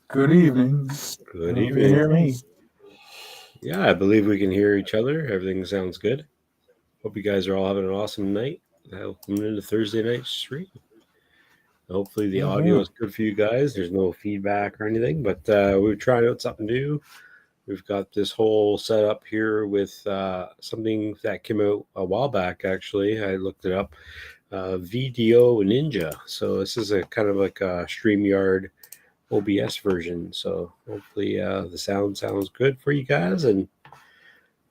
Good evening. Good You evening. hear me? Yeah, I believe we can hear each other. Everything sounds good. Hope you guys are all having an awesome night. Coming into Thursday night stream. Hopefully the audio Woohoo. is good for you guys. There's no feedback or anything, but we're trying out something new. We've got this whole setup here with something that came out a while back. Actually, I looked it up. VDO Ninja. So this is a kind of like a StreamYard OBS version. So hopefully the sound sounds good for you guys and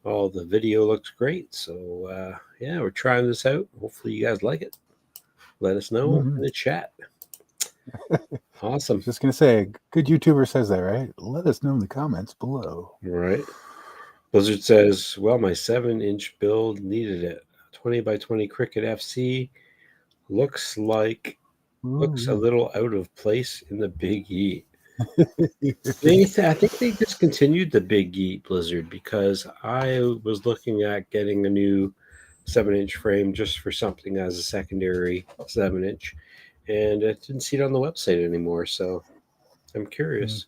all the video looks great. So yeah, we're trying this out. Hopefully you guys like it. Let us know in the chat. Awesome. Just going to say, good YouTuber says that, right? Let us know in the comments below. All right. Blizzard says, well, my 7-inch build needed it. 20 by 20 Cricut FC looks a little out of place in the Big E. I think they discontinued the Big E Blizzard because I was looking at getting a new 7-inch frame just for something as a secondary 7-inch, and I didn't see it on the website anymore. So I'm curious.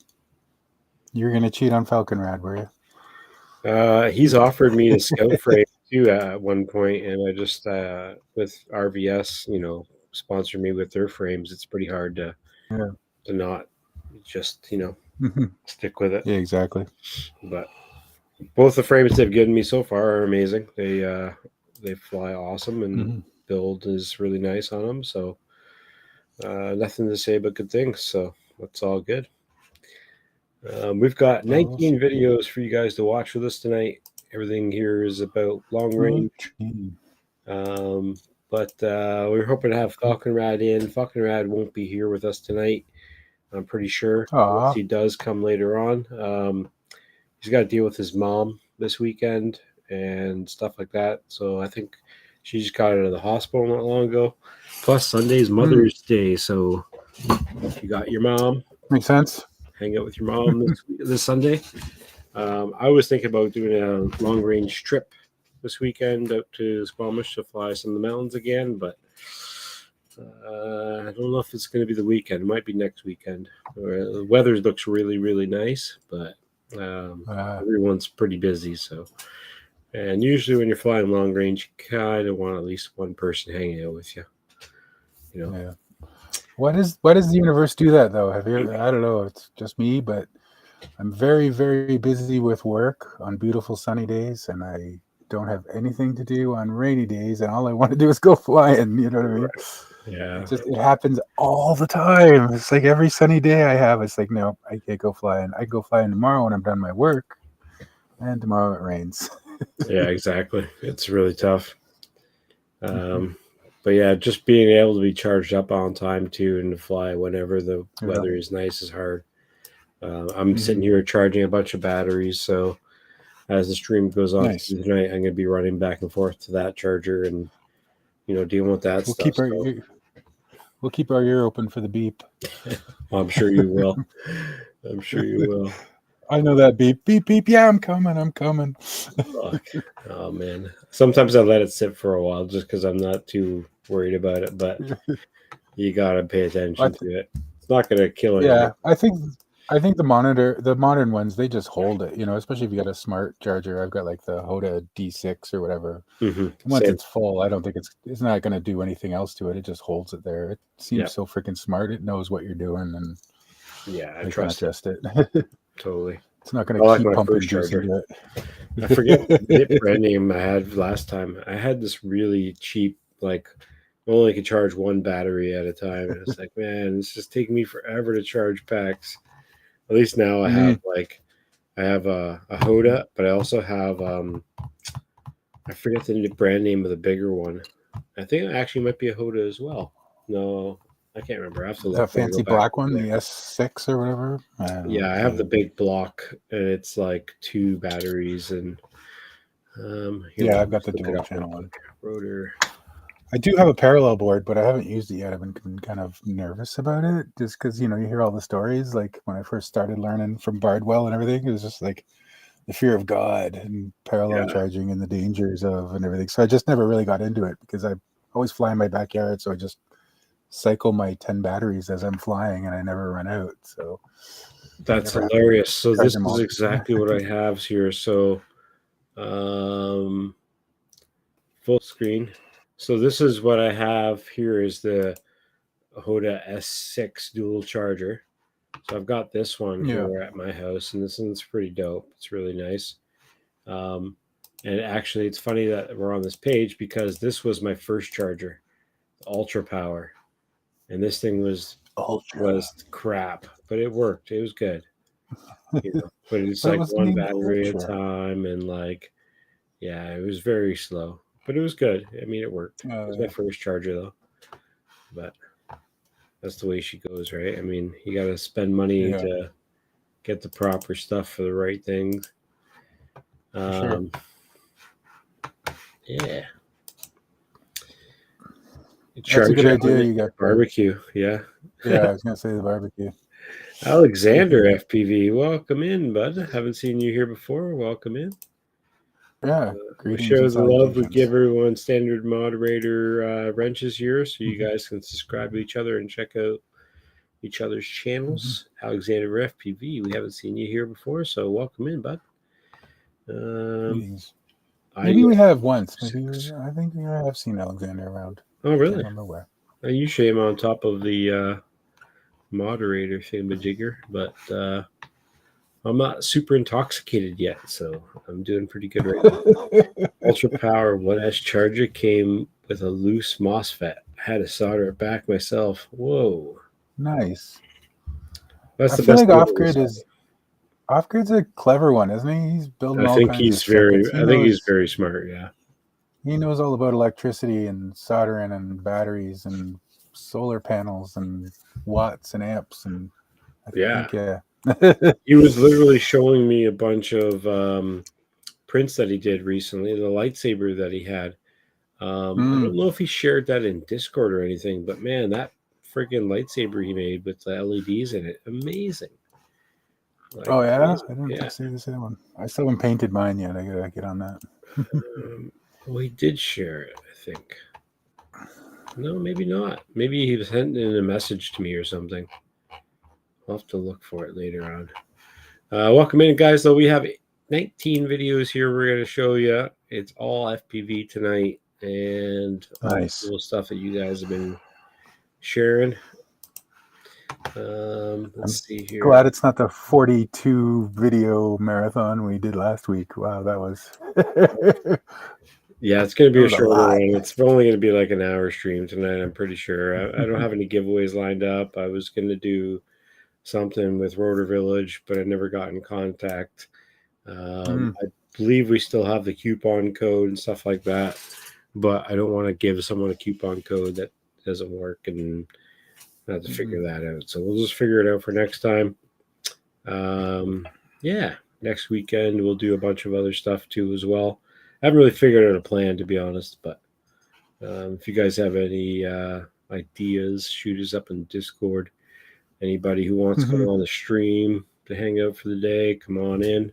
You're going to cheat on Falconrad, were you? He's offered me a Scout frame too at one point, and I just with RVS, sponsor me with their frames. It's pretty hard to not just stick with it. Yeah, exactly. But both the frames they've given me so far are amazing. They fly awesome, and build is really nice on them. So nothing to say but good things. So that's all good. We've got 19 videos for you guys to watch with us tonight. Everything here is about long range. But we're hoping to have Falconrad in. Falconrad won't be here with us tonight, I'm pretty sure. Unless he does come later on. He's got to deal with his mom this weekend and stuff like that. So I think she just got out of the hospital not long ago. Plus Sunday's Mother's Day, so you got your mom. Makes sense. Hang out with your mom this Sunday. I was thinking about doing a long range trip this weekend out to Squamish to fly some of the mountains again, but I don't know if it's going to be the weekend. It might be next weekend. The weather looks really, really nice, but everyone's pretty busy. So, and usually when you're flying long range, you kind of want at least one person hanging out with you. Yeah. Why does the universe do that though? I don't know. It's just me, but I'm very, very busy with work on beautiful sunny days, and I don't have anything to do on rainy days, and all I want to do is go flying. You know what I mean? Yeah. It happens all the time. It's like every sunny day I have, it's like, no, I can't go flying. I go flying tomorrow when I'm done my work, and tomorrow it rains. Yeah, exactly. It's really tough. But yeah, just being able to be charged up on time too and to fly whenever the weather is nice is hard. I'm sitting here charging a bunch of batteries, so as the stream goes on tonight, I'm going to be running back and forth to that charger and dealing with that stuff. We'll keep our ear open for the beep. I'm sure you will. I'm sure you will. I know that beep, beep, beep. Yeah, I'm coming. Oh man, sometimes I let it sit for a while just because I'm not too worried about it, but you gotta pay attention to it. It's not gonna kill it. Yeah, I think the modern ones, they just hold it, especially if you got a smart charger. I've got like the Hoda D6 or whatever. Once it's full, I don't think it's not going to do anything else to it. It just holds it there. It seems so freaking smart. It knows what you're doing, and I trust it. Totally. It's not going to keep pumping juice into it. I forget the brand name I had last time. I had this really cheap, like only could charge one battery at a time. And it's like, man, it's just taking me forever to charge packs. At least now I have a Hoda, but I also have I forget the brand name of the bigger one. I think it actually might be a Hoda as well. No, I can't remember. I have to look. That fancy black one, the S6 or whatever. I have the big block, and it's like 2 batteries, and I've got the dual channel one. Rotor. I do have a parallel board, but I haven't used it yet. I've been kind of nervous about it, just because you hear all the stories. Like when I first started learning from Bardwell and everything, it was just like the fear of God and parallel charging and the dangers of and everything. So I just never really got into it because I always fly in my backyard, so I just cycle my 10 batteries as I'm flying, and I never run out. So That's never have to hilarious. So charge this them is all. exactly what I have here. So um, full screen. So this is what I have here is the Hoda S6 dual charger. So I've got this one Yeah. here at my house, and this one's pretty dope. It's really nice. Um, and actually, it's funny that we're on this page because this was my first charger, Ultra Power, and this thing was Ultra. crap, but it worked. It was good, you know. But it's But it like was one named battery at a Ultra. time, and like, yeah, it was very slow, but it was good. I mean, it worked. It was my Yeah. first charger though, but that's the way she goes, right? I mean, you got to spend money Yeah. to get the proper stuff for the right things. For sure. Yeah. That's a Charge good it on idea the you got there. barbecue. Yeah. Yeah, I was gonna say the barbecue. Alexander FPV, welcome in, bud. Haven't seen you here before. Welcome in. Yeah. We Greetings show and the love. We give salutations. everyone standard moderator wrenches here so you Mhm. guys can subscribe to each other and check out each other's Mhm. channels. Alexander FPV, we haven't seen you here before, so welcome in, bud. Greetings. I Maybe we have once. Maybe six. I think I have seen Alexander around. Oh, Can't really? remember where. I usually am on top of the moderator thingamajigger, but I'm not super intoxicated yet, so I'm doing pretty good right now. Ultra Power 1S charger came with a loose MOSFET. I had to solder it back myself. Whoa. Nice. That's I the feel best like thing about this. Off Grid's a clever one, isn't he? He's building all kinds of circuits. I think he's very smart, yeah. He knows all about electricity and soldering and batteries and solar panels and watts and amps, and I Yeah. think yeah. He was literally showing me a bunch of prints that he did recently, the lightsaber that he had. I don't know if he shared that in Discord or anything, but man, that freaking lightsaber he made with the LEDs in it, amazing. Like, Oh yeah, amazing. I didn't Yeah. see the same one. I still haven't painted mine yet. I gotta get on that. Well, he did share it, I think. No, maybe not. Maybe he was sending in a message to me or something. I'll have to look for it later on. Welcome in, guys. Though we have 19 videos here, we're going to show you. It's all FPV tonight, and all the Nice. cool stuff that you guys have been sharing. Let's see here. Glad it's not the 42 video marathon we did last week. Wow, that was. Yeah, it's going to be That a was a shorter lot. one. It's only going to be like an hour stream tonight, I'm pretty sure. I don't have any giveaways lined up. I was going to do something with Rotor Village, but I never got in contact. I believe we still have the coupon code and stuff like that, but I don't want to give someone a coupon code that doesn't work and have to figure that out. So we'll just figure it out for next time. Yeah, next weekend we'll do a bunch of other stuff too as well. I haven't really figured out a plan, to be honest, but if you guys have any ideas, shoot us up in Discord. Anybody who wants to come on the stream to hang out for the day, come on in.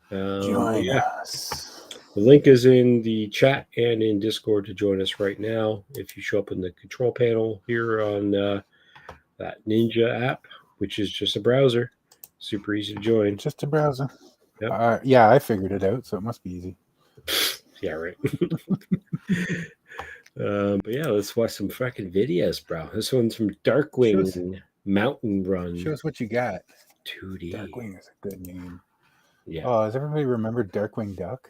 Join us. The link is in the chat and in Discord to join us right now. If you show up in the control panel here on that Ninja app, which is just a browser, super easy to join. Just a browser. Yep. Yeah, I figured it out, so it must be easy. Yeah, right. But yeah, let's watch some fucking videos, bro. This one's from Darkwing Mountain Run. Show us what you got. 2D. Darkwing is a good name. Yeah. Oh, does everybody remember Darkwing Duck?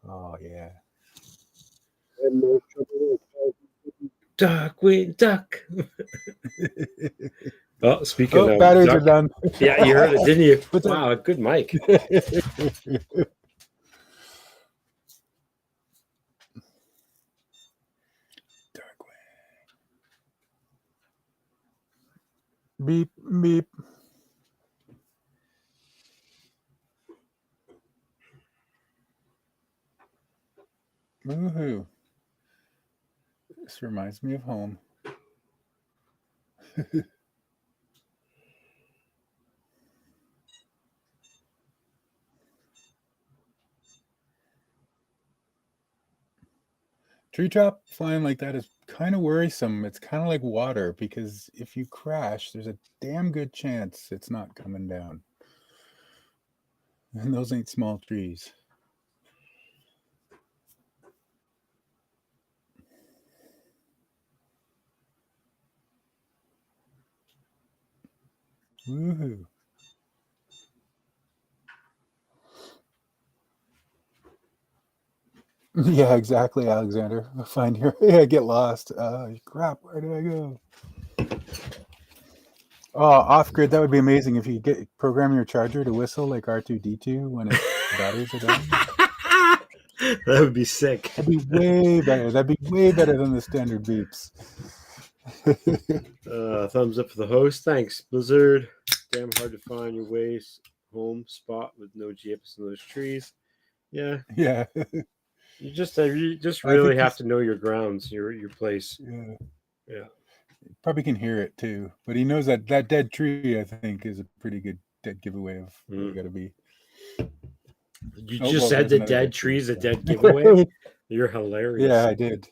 Oh yeah. Darkwing Duck. Oh, speaking of batteries duck, are done. Yeah, you heard it, didn't you? What's wow, good mic. Beep beep. Woohoo! This reminds me of home. Tree top flying like that is kind of worrisome. It's kind of like water because if you crash, there's a damn good chance it's not coming down. And those ain't small trees. Woohoo. Yeah, exactly, Alexander. Find your get lost. Crap, where do I go? Oh, off grid, that would be amazing if you get program your charger to whistle like R2D2 when its batteries are dying. That would be sick. That'd be way better. That'd be way better than the standard beeps. Thumbs up for the host. Thanks, Blizzard. Damn hard to find your way home spot with no GPS in those trees. Yeah. Yeah. You just really have to know your grounds, your place. Yeah. Yeah. Probably can hear it too, but he knows that dead tree, I think, is a pretty good dead giveaway of where you got to be. You just said the dead tree is a dead giveaway? You're hilarious. Yeah, I did.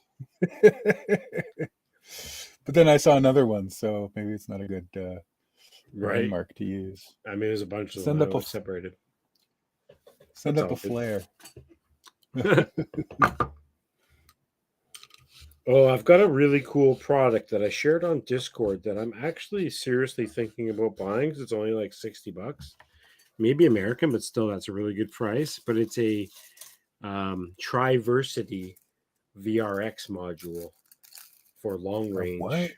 But then I saw another one, so maybe it's not a good landmark to use. I mean, there's a bunch of them that was separated. Send up a flare. Oh, I've got a really cool product that I shared on Discord that I'm actually seriously thinking about buying because it's only like $60. Maybe American, but still that's a really good price. But it's a Triversity VRX module for long range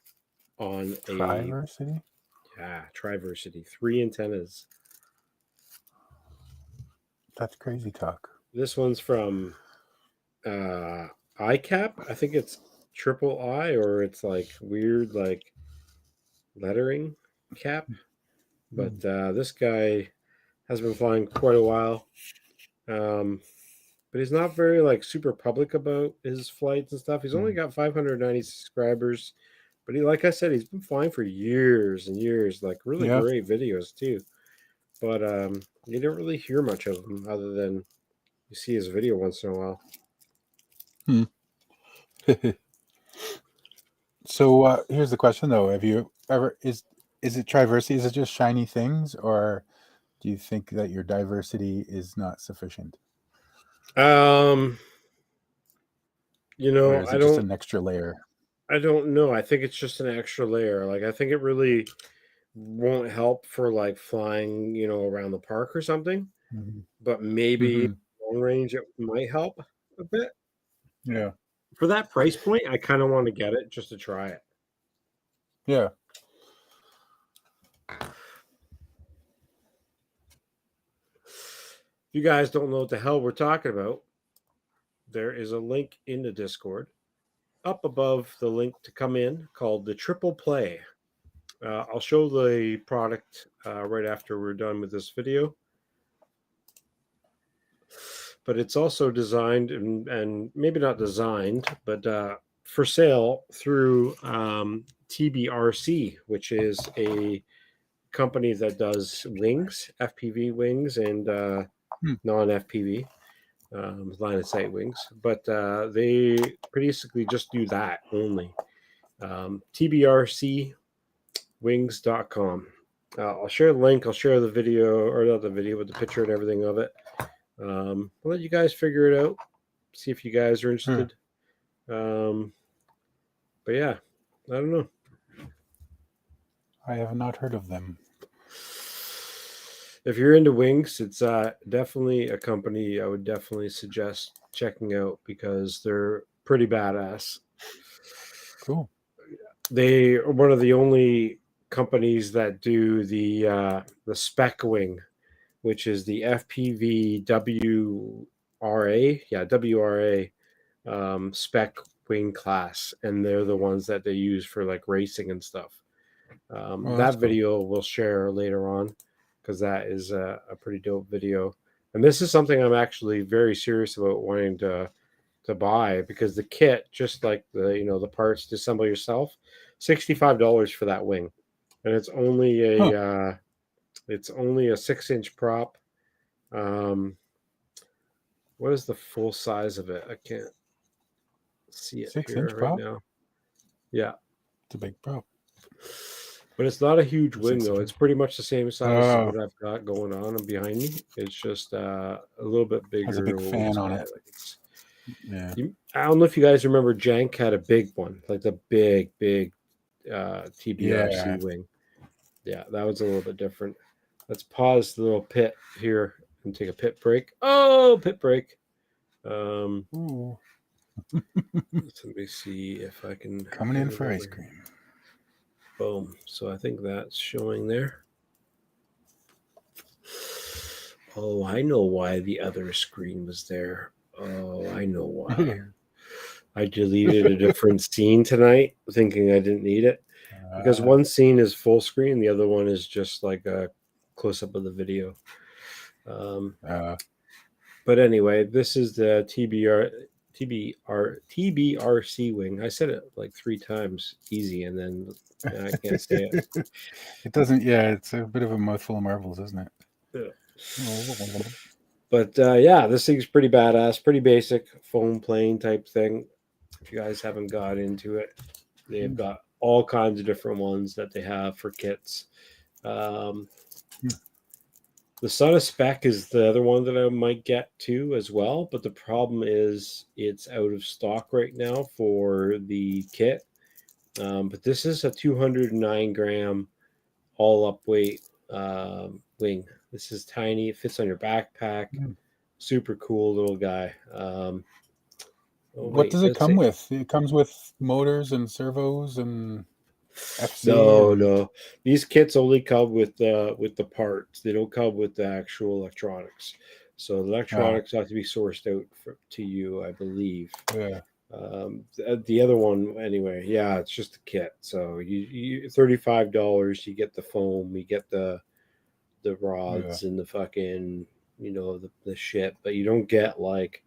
on Triversity? Yeah, Triversity. 3 antennas. That's crazy talk. This one's from iCap. I think it's triple I, or it's like weird like lettering cap. But this guy has been flying quite a while. But he's not very like super public about his flights and stuff. He's only got 590 subscribers. But like I said, he's been flying for years and years, like really great videos too. But you don't really hear much of him other than you see his video once in a while. So here's the question though: have you ever is it Triversity? Is it just shiny things, or do you think that your diversity is not sufficient? You know, I don't. Just an extra layer. I don't know. I think it's just an extra layer. Like I think it really won't help for like flying, you know, around the park or something. But maybe long range it might help a bit. Yeah. For that price point, I kind of want to get it just to try it. Yeah. If you guys don't know what the hell we're talking about, there is a link in the Discord up above the link to come in called the Triple Play. I'll show the product right after we're done with this video. But it's also designed and maybe not designed, but for sale through TBRC, which is a company that does wings, FPV wings, and non-FPV line of sight wings. But they basically just do that only. TBRCwings.com. I'll share the link. I'll share the video, or not the video, with the picture and everything of it. I'll let you guys figure it out. See if you guys are interested. But yeah, I don't know. I have not heard of them. If you're into wings, it's definitely a company I would definitely suggest checking out because they're pretty badass. Cool. They are one of the only companies that do the spec wing, which is the FPV WRA. Yeah, WRA spec wing class. And they're the ones that they use for like racing and stuff. That video we'll share later on because that is a pretty dope video. And this is something I'm actually very serious about wanting to buy because the kit, just like the parts to assemble yourself, $65 for that wing. And it's only a 6-inch prop. What is the full size of it? I can't see it 6-inch here right prop? now. Yeah, It's a big prop. but it's not a huge wing though. 6-inch. It's pretty much the same size as Oh, what I've got going on behind me. It's just a little bit bigger. has a big fan on it. Like it's, Yeah. I don't know if you guys remember, Jank had a big one, like the big TBRC Yeah. wing. Yeah, that was a little bit different. Let's pause the little pit here and take a pit break. Oh, pit break. Ooh. Let me see if I can Coming in for ice cream. Boom. So I think that's showing there. Oh, I know why the other screen was there. Oh, I know why. I deleted a different scene tonight, thinking I didn't need it. Because one scene is full screen, the other one is just like a close up of the video. But anyway, this is the TBRC wing. I said it like 3 times easy, and then I can't say it. It doesn't. Yeah, it's a bit of a mouthful of marbles, isn't it? Yeah. But yeah, this thing's pretty badass, pretty basic foam plane type thing. If you guys haven't got into it, they've got all kinds of different ones that they have for kits. The Son of Spec is the other one that I might get to as well, but the problem is it's out of stock right now for the kit. But this is a 209 gram all up weight wing. This is tiny. It fits on your backpack. Super cool little guy. What does it come with? It comes with motors and servos and FC. No. These kits only come with the parts. They don't come with the actual electronics. So the electronics have to be sourced out to you, I believe. Yeah. The other one, anyway, yeah, it's just a kit. So you $35. You get the foam, you get the rods and the fucking the shit, but you don't get like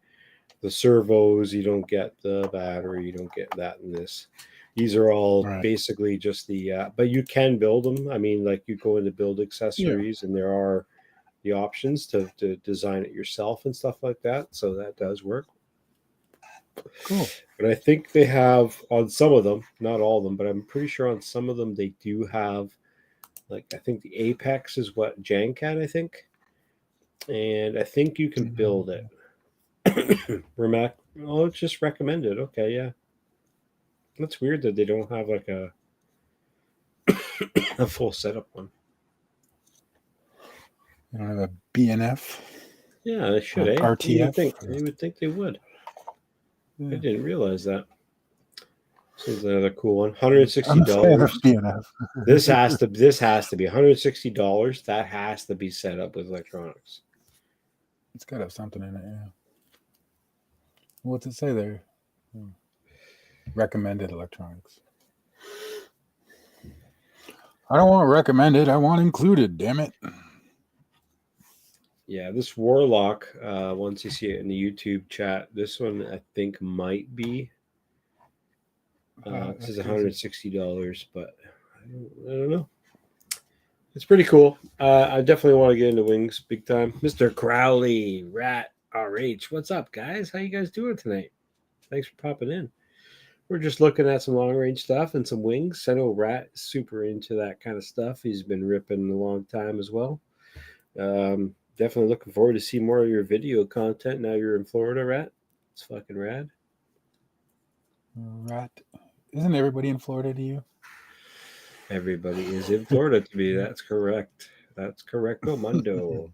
the servos, you don't get the battery, you don't get that in this. These are all basically just the but you can build them. I mean, like you go into build accessories and there are the options to design it yourself and stuff like that, so that does work. Cool. But I think they have on some of them, not all of them, but I'm pretty sure on some of them they do have, like, I think the Apex is what Jank had, I think. And I think you can build it. Oh, it's just recommended. Okay, yeah. That's weird that they don't have like a full setup one. You don't have a BNF? Yeah, they should. RTF? You would think they would. I didn't realize that. This is another cool one. $160. This has to be $160. That has to be set up with electronics. It's got to have something in it, yeah. What's it say there? Recommended electronics. I don't want recommended. I want included. Damn it. Yeah, this Warlock. Once you see it in the YouTube chat, this one I think might be. This is $160, but I don't know. It's pretty cool. I definitely want to get into wings big time. Mr. Crowley, Rat RH, what's up, guys? How you guys doing tonight? Thanks for popping in. We're just looking at some long range stuff and some wings. I know Rat is super into that kind of stuff. He's been ripping a long time as well. Definitely looking forward to see more of your video content now you're in Florida, Rat. It's fucking rad. Rat. Isn't everybody in Florida to you? Everybody is in Florida to me. That's correct. That's correcto mundo.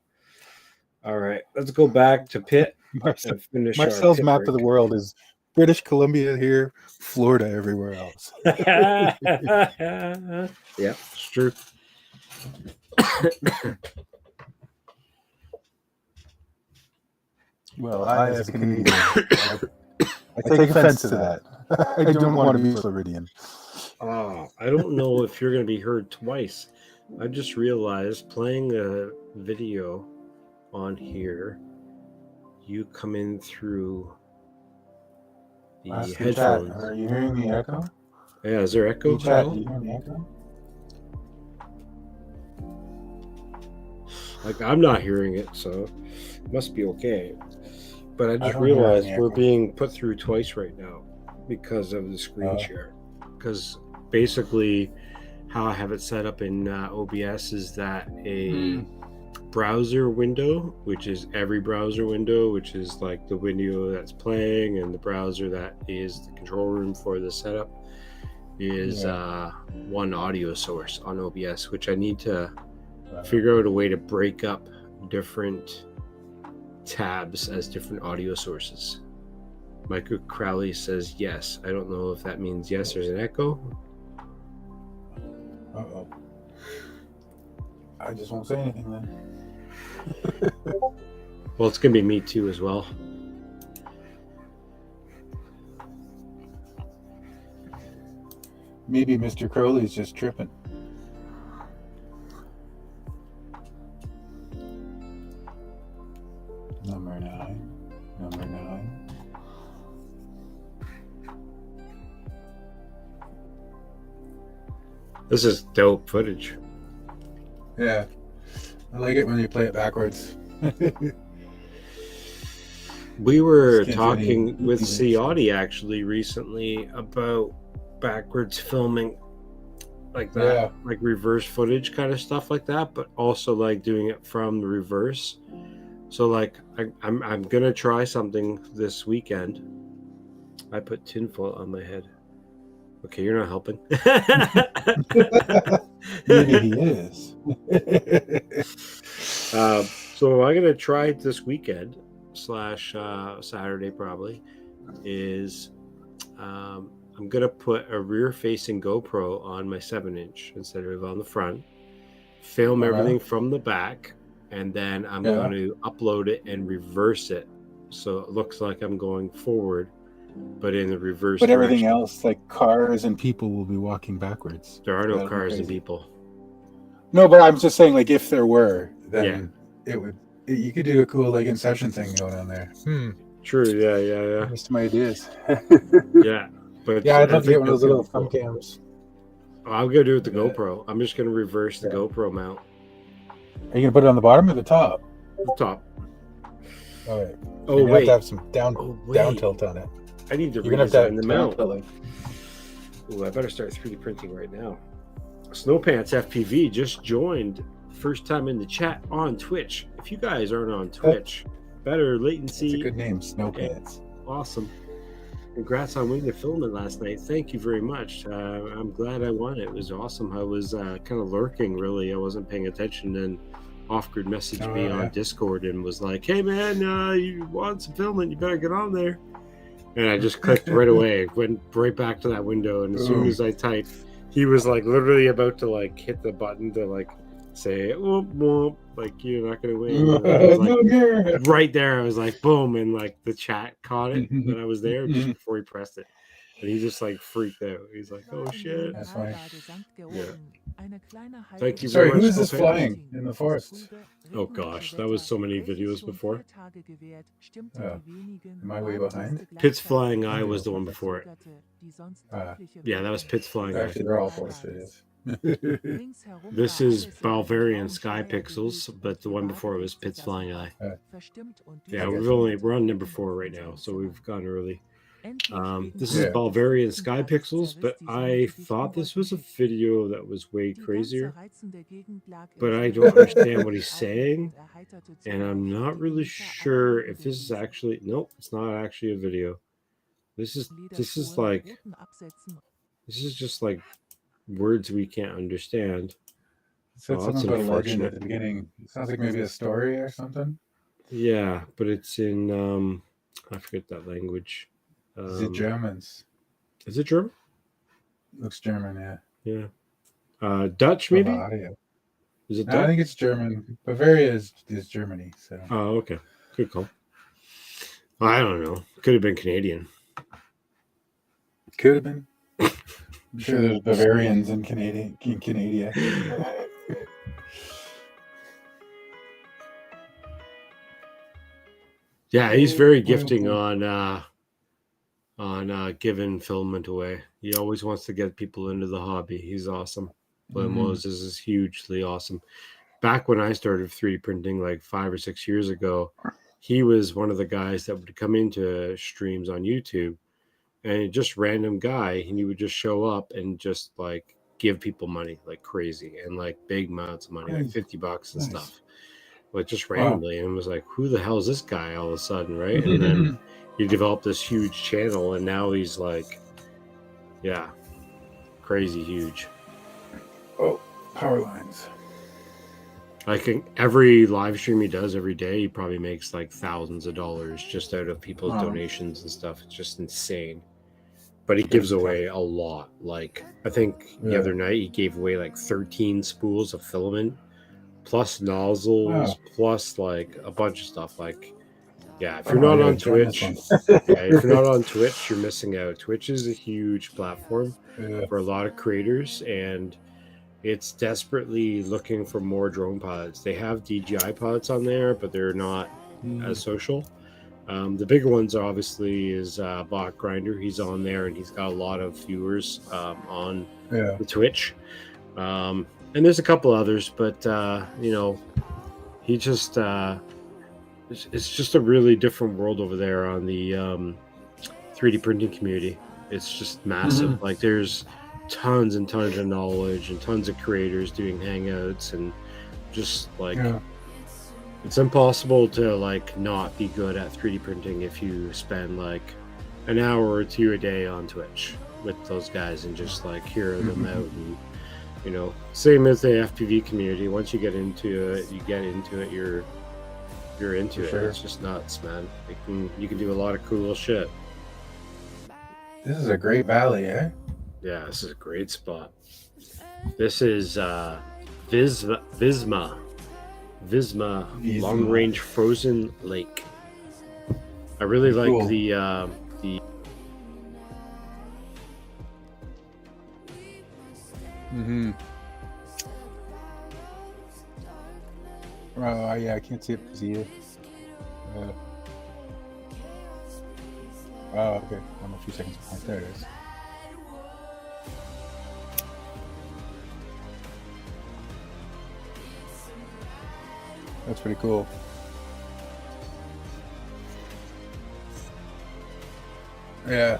All right, let's go back to Pitt and finish Marcel's our map break. of the world is British Columbia here, Florida everywhere else. Yeah, it's true. Well, I as a Canadian, I take offense to that. I don't want to be Floridian. Oh, I don't know if you're going to be heard twice. I just realized playing a video on here, you come in through the headphones. Are you hearing the echo? Yeah, is there echo? Chat, are you hearing the echo? Like, I'm not hearing it, so it must be okay. But I just realized we're being put through twice right now. because of the screen share. Because basically, how I have it set up in OBS is that a browser window, which is every browser window, which is like the window that's playing, and the browser that is the control room for the setup, is one audio source on OBS, which I need to figure out a way to break up different tabs as different audio sources. Michael Crowley says yes. I don't know if that means yes, there's an echo. Uh-oh. I just won't say anything then. Well, it's gonna be me too as well. Maybe Mr. Crowley's just tripping. Number 9. This is dope footage. Yeah. I like it when you play it backwards. We were Skins talking any- with Ciotti actually recently about backwards filming like that, Yeah. like reverse footage kind of stuff like that, but also like doing it from the reverse. So like I'm gonna try something this weekend. I put tinfoil on my head. Okay, you're not helping. Maybe he is. So I'm gonna try it this weekend / Saturday probably. Is I'm gonna put a rear-facing GoPro on my 7-inch instead of on the front. Film everything from the back, and then I'm going to upload it and reverse it, so it looks like I'm going forward, but in the reverse. But everything direction. else, like cars and people, will be walking backwards. There are no That'll be cars and crazy. people. No, but I'm just saying, like, if there were, then it would. You could do a cool like Inception thing going on there. True. Yeah. Just some ideas. Yeah, but Yeah, I'd love to get one of that's those little gonna thumb be cool. cams. I'm gonna do it with the Yeah. GoPro. I'm just gonna reverse the GoPro mount. Are you gonna put it on the bottom or the top? The top. All right. Oh You're gonna have wait. to have some down wait. down tilt on it. I need to You're gonna have to have redesign the down mount. tilt, like, Ooh, I better start 3D printing right now. Snowpants FPV just joined. First time in the chat on Twitch. If you guys aren't on Twitch, better it's a latency. good name, Snowpants. Awesome. Congrats on winning the filament last night. Thank you very much. I'm glad I won. It was awesome. I was kind of lurking, really. I wasn't paying attention, and Off-Grid messaged me on Discord and was like, hey, man, you want some filament? You better get on there. And I just clicked right away, went right back to that window. And as soon as I typed, he was like literally about to like hit the button to like say, whoop, whoop, like you're not going to win. And I was like, right there, I was like, boom. And like the chat caught it that I was there just before he pressed it. And he just like freaked out. He's like, oh shit. That's funny. Yeah. Thank you Sorry, very who much. is this Snowpants. flying in the forest? Oh gosh, that was so many videos before. Am I way behind? Pitt's Flying Eye was the one before it. Yeah, that was Pitt's Flying Eye. Actually, they're all forest videos. This is Balvarian Sky Pixels, but the one before it was Pitt's Flying Eye. Yeah, we're on number 4 right now, so we've gone early. This is Balvarian Sky Pixels, but I thought this was a video that was way crazier, but I don't understand what he's saying, and I'm not really sure if this is actually, nope, it's not actually a video. This is just like words we can't understand. Said Oh, that's something about a legend unfortunate. at the beginning. Sounds like maybe a story or something. Yeah, but it's in I forget that language. Is it Germans? Is it German? Looks German, yeah. Yeah. Dutch, maybe? Bavaria. Is it No, I Dutch? think it's German. Bavaria is Germany. So Oh, okay. Good call. I don't know. Could have been Canadian. could have been. I'm sure there's Bavarians in Canada. Yeah, he's very gifting on giving filament away. He always wants to get people into the hobby. He's awesome. Glenn Moses is hugely awesome. Back when I started 3D printing like 5 or 6 years ago, he was one of the guys that would come into streams on YouTube and just random guy, and he would just show up and just like give people money like crazy and like big amounts of money, like Nice. $50 and Nice. stuff, like just Wow. randomly. And it was like, who the hell is this guy all of a sudden, right? And then he developed this huge channel, and now he's like, yeah, crazy huge. Oh, power lines. Like every live stream he does every day, he probably makes like thousands of dollars just out of people's Wow. donations and stuff. It's just insane. But he That's gives tough. away a lot. Like I think the Yeah. other night he gave away like 13 spools of filament, plus nozzles, Wow. plus like a bunch of stuff. Like, yeah, if Oh, you're I not gotta on join this Twitch, one. yeah, if you're not on Twitch, you're missing out. Twitch is a huge platform Yeah. for a lot of creators, and it's desperately looking for more drone pilots. They have DJI pilots on there, but they're not as social. The bigger ones obviously is Bot Grinder. He's on there, and he's got a lot of viewers on Yeah. the Twitch. And there's a couple others, but you know, he just it's just a really different world over there on the 3D printing community. It's just massive. Like there's tons and tons of knowledge and tons of creators doing hangouts, and just like Yeah. it's impossible to like not be good at 3D printing if you spend like an hour or two a day on Twitch with those guys and just like hear them out. And you know, same as the FPV community. Once you get into it, you're into For it. sure. It's just nuts, man. You can do a lot of cool shit. This is a great valley, eh? Yeah, this is a great spot. This is Visma long range frozen lake. I really like Cool. the Yeah, I can't see it because of you. Oh, okay. I'm a few seconds behind. There it is. That's pretty cool. Yeah.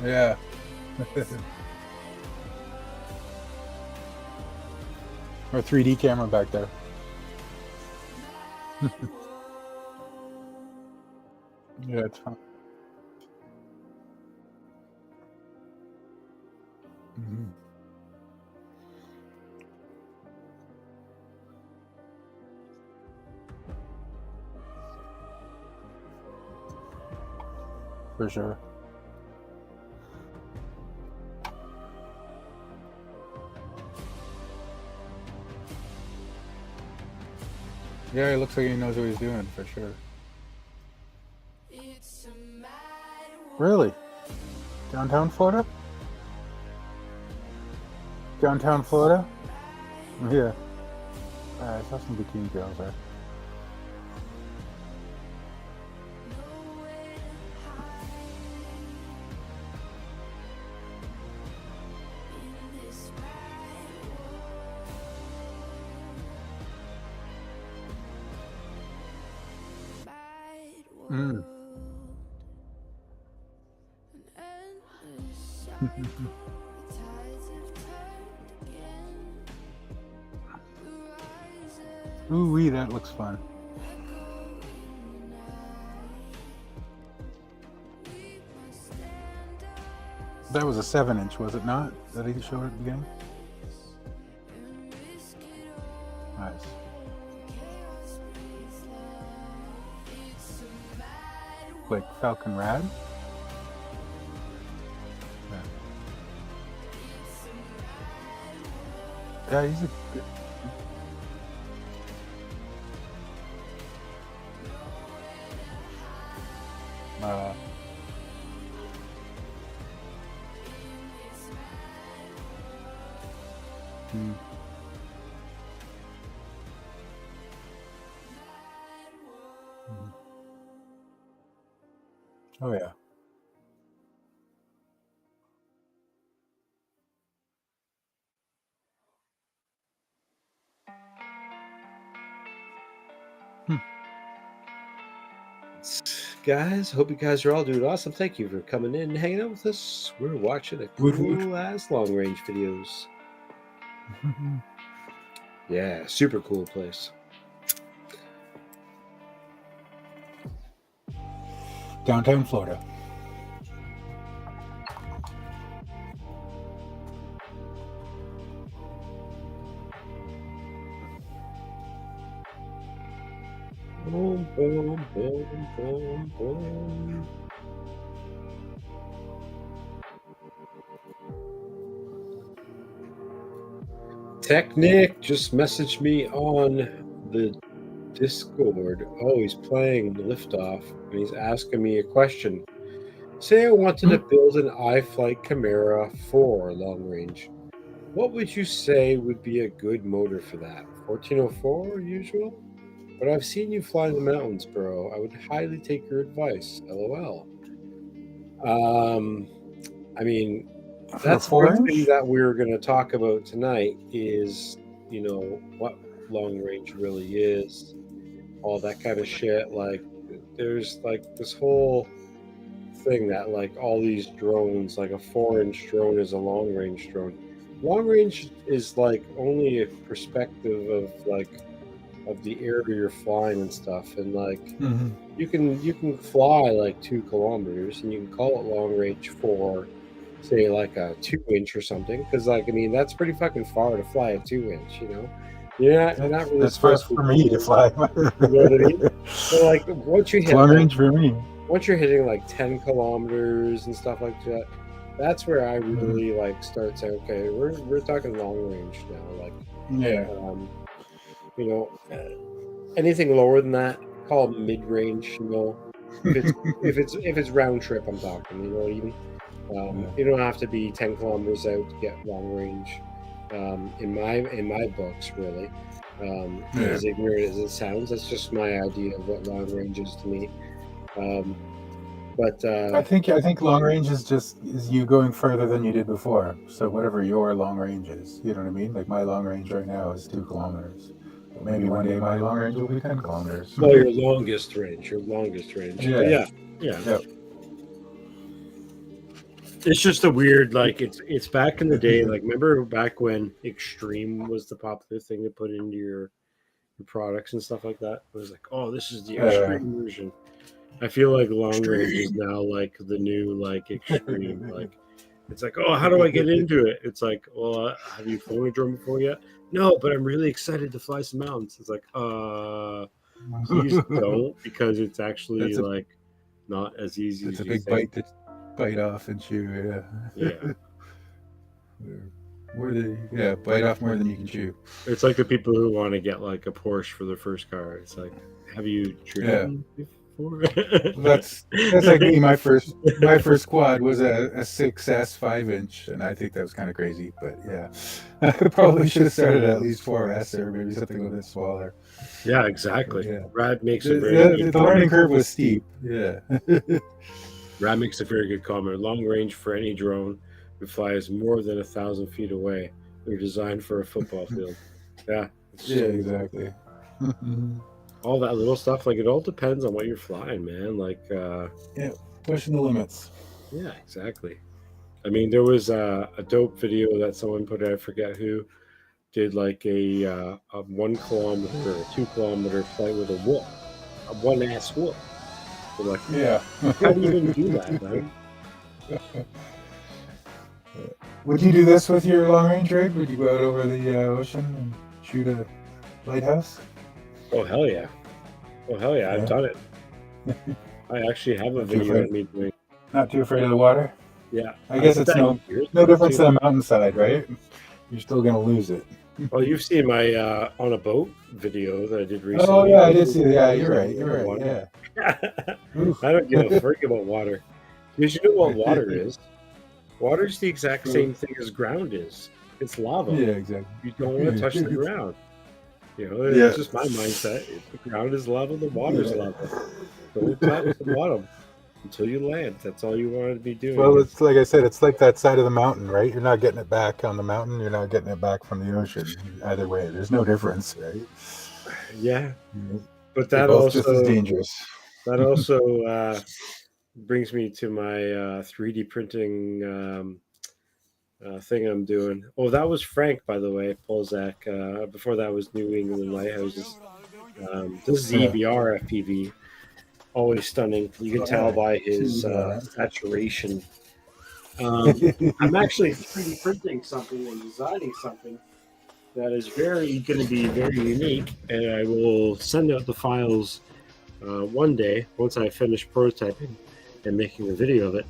Yeah. Our 3D camera back there. Yeah, it's fun. For sure. Yeah, it looks like he knows what he's doing, for sure. Really? Downtown Florida? Downtown Florida? Yeah. I saw some bikini girls there. Ooh-wee, that looks fun. That was a 7-inch, was it not? That he showed at the beginning? Nice. Like Falcon Rad? Yeah, he's a good... Oh, yeah. guys. Hope you guys are all doing awesome. Thank you for coming in and hanging out with us. We're watching a Woot cool ass long range videos. Yeah, super cool place. Downtown Florida. Boom, boom, boom, boom, boom. Technic just messaged me on the Discord. Oh, he's playing Liftoff and he's asking me a question. Say I wanted to build an iFlight Chimera 4 long range. What would you say would be a good motor for that? 1404 usual? But I've seen you fly in the mountains, bro. I would highly take your advice. LOL. I mean, that's one thing that we're going to talk about tonight is, you know, what long range really is, all that kind of shit. Like, there's like this whole thing that like all these drones, like a 4-inch drone is a long range drone. Long range is like only a perspective of like of the area you're flying and stuff, and like you can fly like 2 kilometers and you can call it long range for say like a 2-inch or something, because like I mean that's pretty fucking far to fly a 2-inch, you know. You're not really that's far for me to fly. You know what I mean? So like once you hit long range for me, once you're hitting like 10 kilometers and stuff like that, that's where I really like start saying, okay, we're talking long range now. Like, yeah, you know, anything lower than that, call it mid range. You know, if it's round trip, I'm talking. You know what I mean? You don't have to be 10 kilometers out to get long range. In my books, really, as ignorant as it sounds, that's just my idea of what long range is to me. But I think long range is you going further than you did before. So whatever your long range is, you know what I mean? Like my long range right now is 2 kilometers. But maybe one day my long range will be 10 kilometers. Well, your longest range. Yeah. It's just a weird, like it's back in the day. Like remember back when Extreme was the popular thing to put into your products and stuff like that. It was like, oh, this is the Extreme version. I feel like long range is now like the new like Extreme. Like it's like, oh, how do I get into it? It's like, well, have you flown a drone before yet? No, but I'm really excited to fly some mountains. It's like, please don't, because it's actually like not as easy. It's a big bite to bite off and chew. Yeah. Bite off more than you can chew. It's like the people who want to get like a Porsche for their first car. It's like, have you driven before? That's like me. My first quad was a 6S 5-inch, and I think that was kind of crazy. But yeah, I probably should have started at least 4S or maybe something a bit smaller. Yeah, exactly. Yeah. Rad makes the learning curve was steep. Yeah. Rad makes a very good comment. Long range for any drone who flies more than 1,000 feet away. They're designed for a football field. Yeah. Yeah, exactly. All that little stuff, like it all depends on what you're flying, man. Like pushing the limits. Yeah, exactly. I mean, there was a dope video that someone put out, I forget who, did like a 1 kilometer or 2 kilometer flight with a whoop, a 1-ass whoop. They're like, how do you even do that, man? Would you do this with your long range rig? Would you go out over the ocean and shoot a lighthouse? Oh hell yeah! I've done it. I actually have a video of me doing. Not too afraid of the water? Yeah. I guess it's no difference than a mountainside, right? You're still gonna lose it. Well, you've seen my on a boat video that I did recently. Oh yeah, I did see that. Yeah, you're right. Yeah. I don't give a frick about water. Because you know what water is? Water is the exact same thing as ground is. It's lava. Yeah, exactly. You don't want to touch the ground. You know, it's just my mindset. If the ground is level, the water's level. Don't touch the bottom until you land. That's all you want to be doing. Well, it's like I said, it's like that side of the mountain, right? You're not getting it back on the mountain. You're not getting it back from the ocean. Either way, there's no difference, right? Yeah. But that also just as dangerous. That also brings me to my 3D printing thing I'm doing. Oh, that was Frank, by the way, Polzak. Before that was New England Lighthouses. This is Yeah. EBR FPV. Always stunning. You can tell by his EBR. saturation. I'm actually 3D printing something and designing something that is going to be very unique, and I will send out the files one day once I finish prototyping and making a video of it.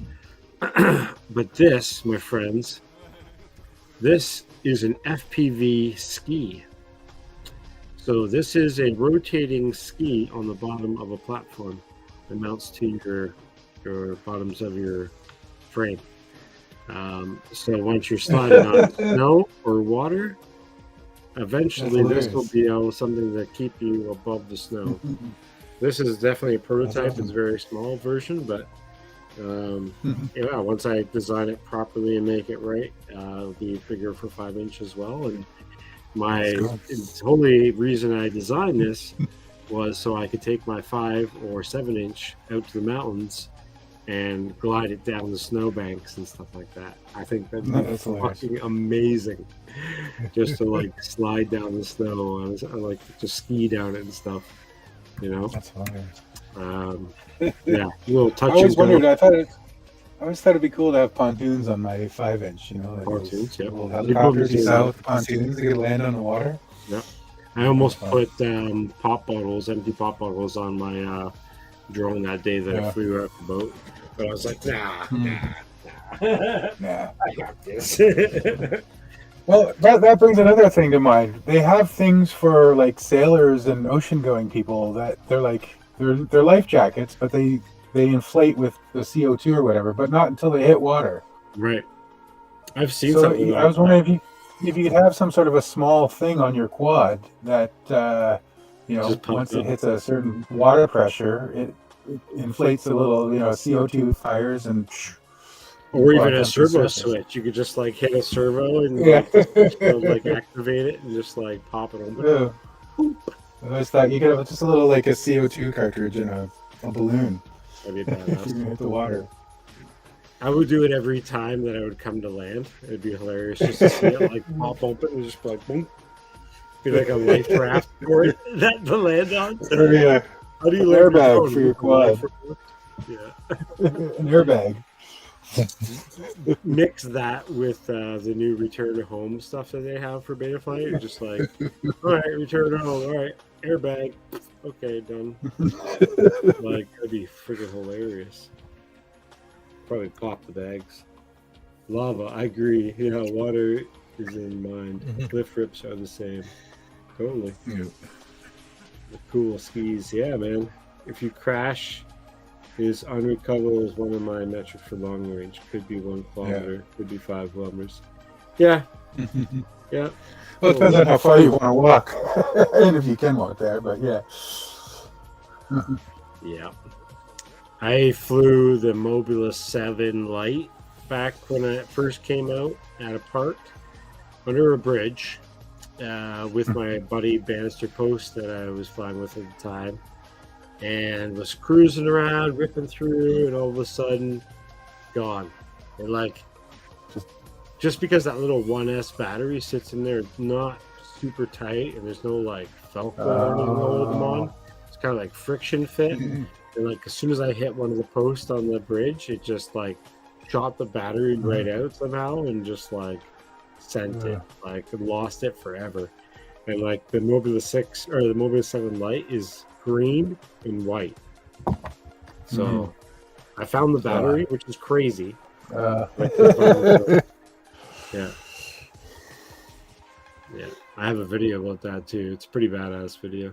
But this, my friends, this is an FPV ski. So this is a rotating ski on the bottom of a platform that mounts to your bottoms of your frame. So once you're sliding on snow or water, eventually this will be something to keep you above the snow. This is definitely a prototype. Awesome. It's a very small version, but yeah, once I design it properly and make it right, it'll be bigger for 5" as well. And my only reason I designed this was so I could take my 5 or 7" out to the mountains and glide it down the snowbanks and stuff like that. I think that'd be fucking amazing, just to like slide down the snow and like just ski down it and stuff. You know, That's hilarious. Yeah, little touch. I always wondered. I always thought it'd be cool to have pontoons on my 5". You know, like pontoons. Yeah, helicopters. You saw pontoons that could land on the water. Yeah, I almost put pop bottles, empty pop bottles, on my drone that day that I flew out the boat. But I was like, nah. I got this. Well, that brings another thing to mind. They have things for like sailors and ocean-going people that they're like they're life jackets, but they inflate with the CO2 or whatever, but not until they hit water. Right. I've seen so something. I was wondering if you could have some sort of a small thing on your quad that once it hits a certain water pressure, it inflates a little, CO2 fires and. Or even a servo switch. You could just like hit a servo and like activate it and just like pop it open. Yeah. I always thought you could have just a little like a CO2 cartridge in a balloon. That'd be badass. Hit the water. I would do it every time that I would come to land. It'd be hilarious just to see it like pop open and just be like boom. Be like a life raft for it that to land on. Yeah. How do you an airbag for your quad? Yeah. An airbag. Mix that with the new return to home stuff that they have for Betaflight. You're just like, all right, return to home. All right, airbag. Okay, done. Like, that'd be freaking hilarious. Probably pop the bags. Lava, I agree. Yeah, water is in mind. Cliff rips are the same. Totally. Yeah. The cool skis. Yeah, man. If you crash, his unrecoverable is one of my metrics for long range. Could be 1 kilometer, could be 5 kilometers. Yeah. Yeah. Well, it depends on how far you want to walk. And if you can walk there, but yeah. Yeah. I flew the Mobula 7 Lite back when it first came out at a park under a bridge with my buddy Bannister Post that I was flying with at the time, and was cruising around, ripping through, and all of a sudden, gone. And like, just because that little 1S battery sits in there, not super tight, and there's no like Velcro or anything to hold them on. It's kind of like friction fit. And like as soon as I hit one of the posts on the bridge, it just like shot the battery right out somehow and just like sent it, like lost it forever. And like the Mobula 6 or the Mobula 7 Lite is green and white. So I found the battery, which is crazy. Yeah. Yeah. I have a video about that too. It's a pretty badass video.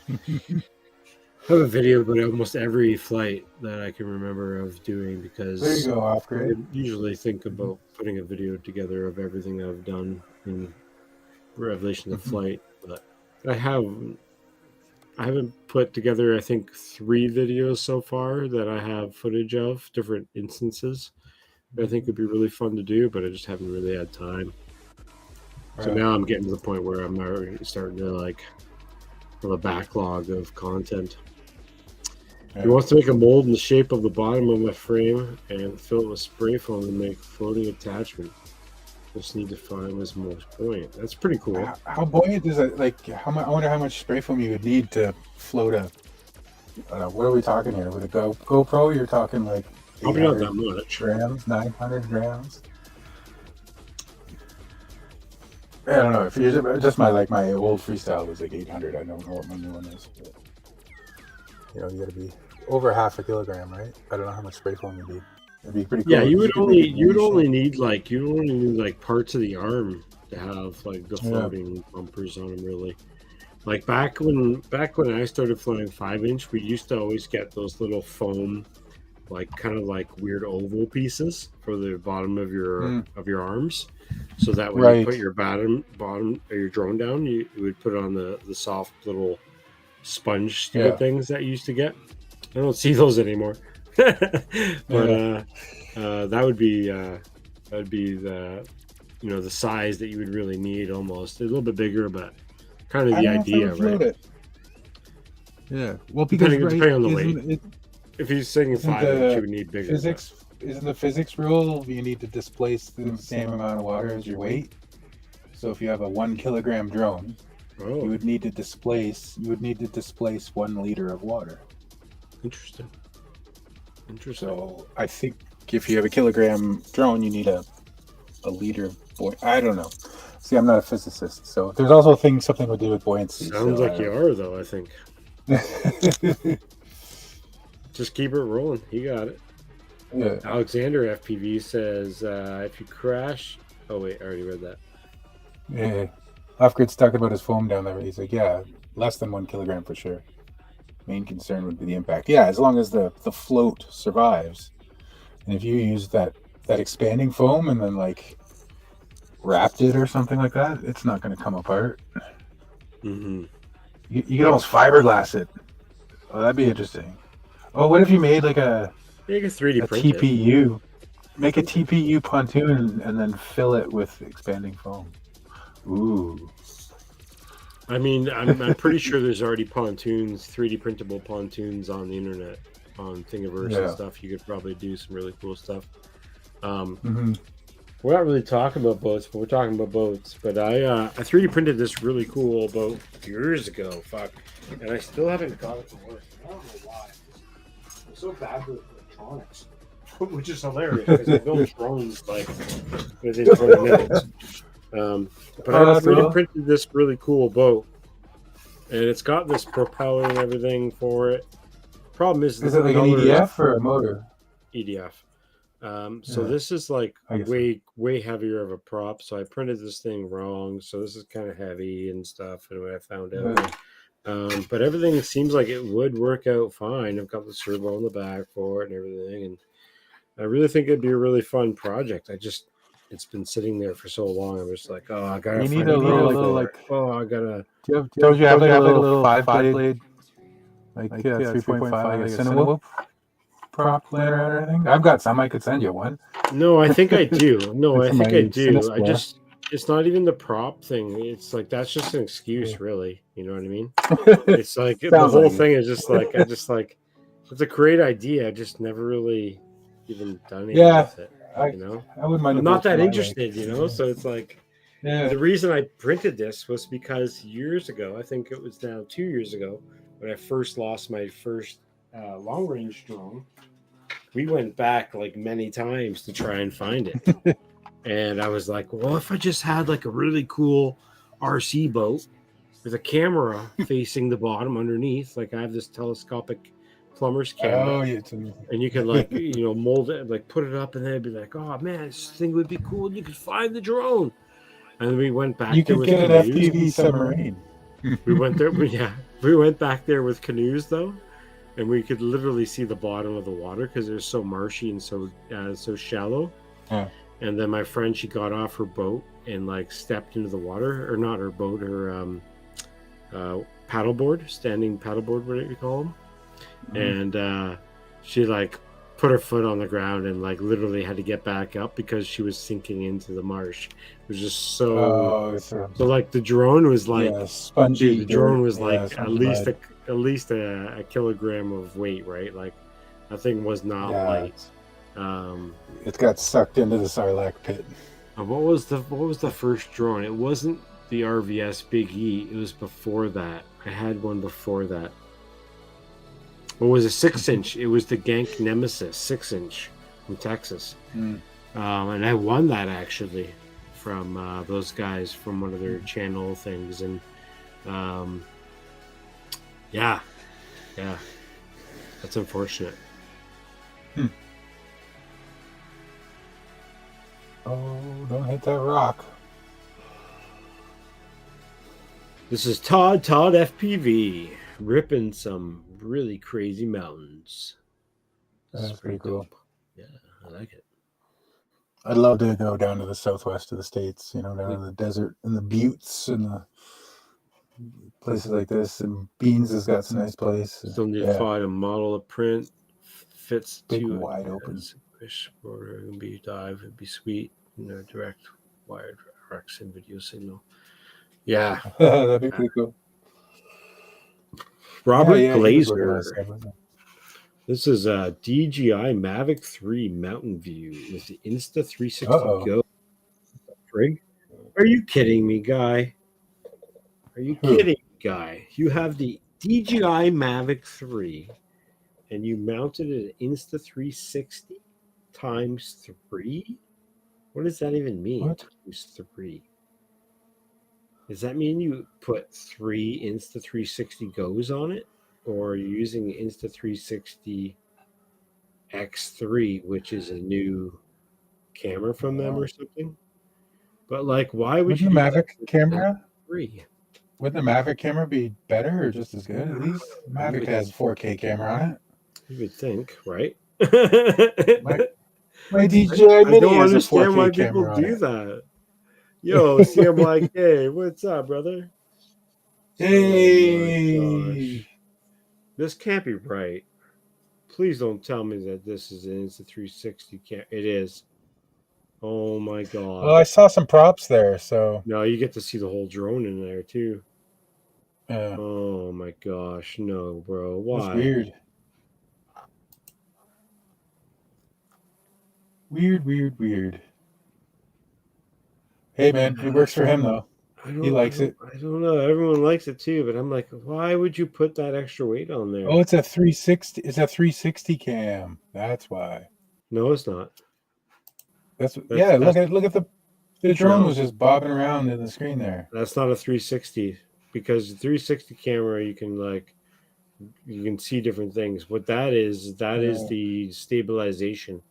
I have a video about almost every flight that I can remember of doing because there you go, Off-Grid. I usually think about putting a video together of everything I've done in Revelation of Flight, but I haven't put together, I think, 3 videos so far that I have footage of, different instances that I think would be really fun to do, but I just haven't really had time. So now I'm getting to the point where I'm already starting to like have a backlog of content. He wants to make a mold in the shape of the bottom of my frame and fill it with spray foam to make floating attachment. Just need to find this most buoyant. That's pretty cool. How buoyant is it? Like, how much? I wonder how much spray foam you would need to float a. What are we talking here? With a GoPro, you're talking like Probably not that much. grams, 900 grams. I don't know. If you just my old freestyle was like 800. I don't know what my new one is. But, you know, you got to be over half a kilogram, right? I don't know how much spray foam you need. It'd be pretty cool. Yeah, you would only need like parts of the arm to have like the floating bumpers on them, really. Like back when I started flying 5-inch, we used to always get those little foam, like kind of like weird oval pieces for the bottom of your arms, so that when you put your bottom or your drone down, you would put it on the soft little sponge steel things that you used to get. I don't see those anymore. But that would be the the size that you would really need, almost a little bit bigger, but kind of the idea, right? Yeah, well, because depending on the weight. If you're saying 5-inch, you would need bigger. Isn't the physics rule you need to displace the same amount of water as your weight? So if you have a 1 kilogram drone, you would need to displace 1 liter of water. Interesting. So I think if you have a kilogram drone, you need a liter of buoyancy. I don't know. See, I'm not a physicist, so there's also something to do with buoyancy. Sounds like you are, though. I think. Just keep it rolling. You got it. Yeah. Alexander FPV says, if you crash. Oh wait, I already read that. Yeah. Off-Grid's talking about his foam down there. He's like, yeah, less than 1 kilogram for sure. Main concern would be the impact. Yeah, as long as the float survives. And if you use that expanding foam and then like wrapped it or something like that, it's not going to come apart. Mm-hmm. You could almost fiberglass it. Oh, that'd be interesting. Oh, what if you made like a 3D print TPU? Make a TPU pontoon and then fill it with expanding foam. Ooh. I mean, I'm pretty sure there's already pontoons, 3D printable pontoons on the internet, on Thingiverse and stuff. You could probably do some really cool stuff. We're not really talking about boats, but we're talking about boats. But I 3D printed this really cool boat years ago. And I still haven't got it to work. I don't know why. I'm so bad with electronics, which is hilarious because I built drones like within 20 minutes. But I 3D printed this really cool boat, and it's got this propeller and everything for it. Problem is it like an EDF or a motor? EDF. So this is like way heavier of a prop. So I printed this thing wrong. So this is kind of heavy and stuff. And what I found out, but everything seems like it would work out fine. I've got the servo on the back for it and everything, and I really think it'd be a really fun project. It's been sitting there for so long. I'm just like, I gotta. You need a little like. I gotta. Do you have like a little 5-blade, like 3.5, like a Cinewhoop prop laying around or anything? I've got some. I could send you one. No, I think I do. No, I think I do. It's not even the prop thing. It's like that's just an excuse, really. You know what I mean? It's like the whole thing is just like it's a great idea. I just never really even done anything with it. I wouldn't mind. I'm not that interested, So it's like the reason I printed this was because years ago, I think it was now 2 years ago, when I first lost my first long range drone. We went back like many times to try and find it. And I was like, well, if I just had like a really cool RC boat with a camera facing the bottom underneath, like I have this telescopic plumber's camera, and you can like mold it, like put it up, and then it'd be like, oh man, this thing would be cool. You could find the drone. And then we went back. You could get an FPV submarine. We went there. We went back there with canoes though, and we could literally see the bottom of the water because it was so marshy and so shallow. Yeah. And then my friend, she got off her boat and like stepped into the water, or not her boat, her paddleboard, standing paddleboard, whatever you call them. And she like put her foot on the ground and like literally had to get back up because she was sinking into the marsh. It was just so like the drone was like spongy. The drone was like at least at least a kilogram of weight, right? Like that thing was not Yeah, light. it got sucked into the Sarlacc pit. What was the first drone? It wasn't the RVS Big E. It was before that. I had one before that. It was a 6-inch. It was the Gank Nemesis 6-inch from Texas, and I won that actually from those guys from one of their channel things, and yeah, that's unfortunate. Oh, don't hit that rock. This is Todd FPV ripping some really crazy mountains. That's pretty cool. dope. Yeah, I like it. I'd love to go down to the southwest of the states, down to the desert and the buttes and the places like this. And Beans has got some nice places. Still need to find a model of print fits big, to wide open. Fish border can be dive. It'd be sweet. Direct wired RX and video signal. Yeah, that'd be pretty cool. Robert he was working on Glazer. stuff, wasn't This is a DJI Mavic 3 Mountain View with the Insta360 Go. Frig? Are you kidding me, guy? Are you kidding me, guy? You have the DJI Mavic 3 and you mounted an Insta360 times 3? What does that even mean? What? Times 3. Does that mean you put 3 Insta360 Goes on it? Or are you using the Insta360 X3, which is a new camera from them or something? But like, why would you the Mavic camera? 3? Would the Mavic camera be better or just as good? At least Mavic has 4K camera on it. You would think, right? My DJI Mini I don't has a understand 4K why people camera on do it. that. Yo, CMYK, what's up, brother? Hey! Oh my gosh. This can't be right. Please don't tell me that this is an Insta360 cam. It is. Oh my god. Well, I saw some props there, so No, you get to see the whole drone in there too. yeah, Oh my gosh, no, bro. it's Why? weird. Weird. Hey man, it works for him though. He likes it. I don't know. Everyone likes it too, but I'm like, why would you put that extra weight on there? Oh, it's a 360. It's a 360 cam. That's why. No, it's not. Yeah. Look at the drone was just bobbing around in the screen there. That's not a 360 because the 360 camera you can see different things. What that is the stabilization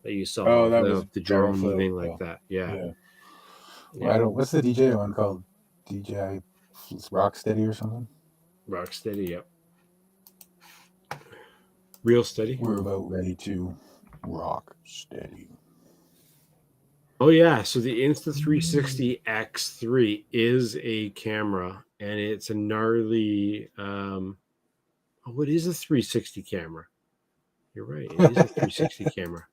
that you saw. Oh, that was the drone Barrowflow. moving like that. Yeah. Well, what's the DJI one called? DJI Rocksteady or something? Rocksteady, yep. Real steady. We're about ready to rock steady. Oh yeah, so the Insta360 X3 is a camera, and it's a gnarly. It is a 360 camera. You're right. It is a 360 camera.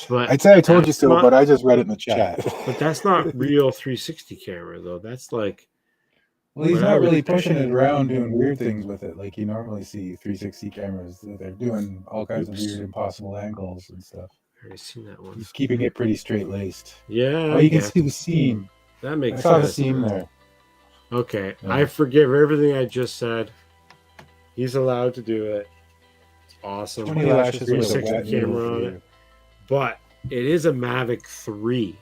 But I'd say I told you so, but I just read it in the chat. But that's not real 360 camera though. That's like. Well, he's not really pushing it around doing weird things with it like you normally see 360 cameras. They're doing all kinds of weird, impossible angles and stuff. I've already seen that one. He's keeping it pretty straight-laced. Yeah. Oh, you can see the seam. That makes sense. I saw the seam there. Okay, Yeah. I forgive everything I just said. He's allowed to do it. It's awesome. 20 lashes with a 360 wet needle camera for on you. it. But it is a Mavic 3.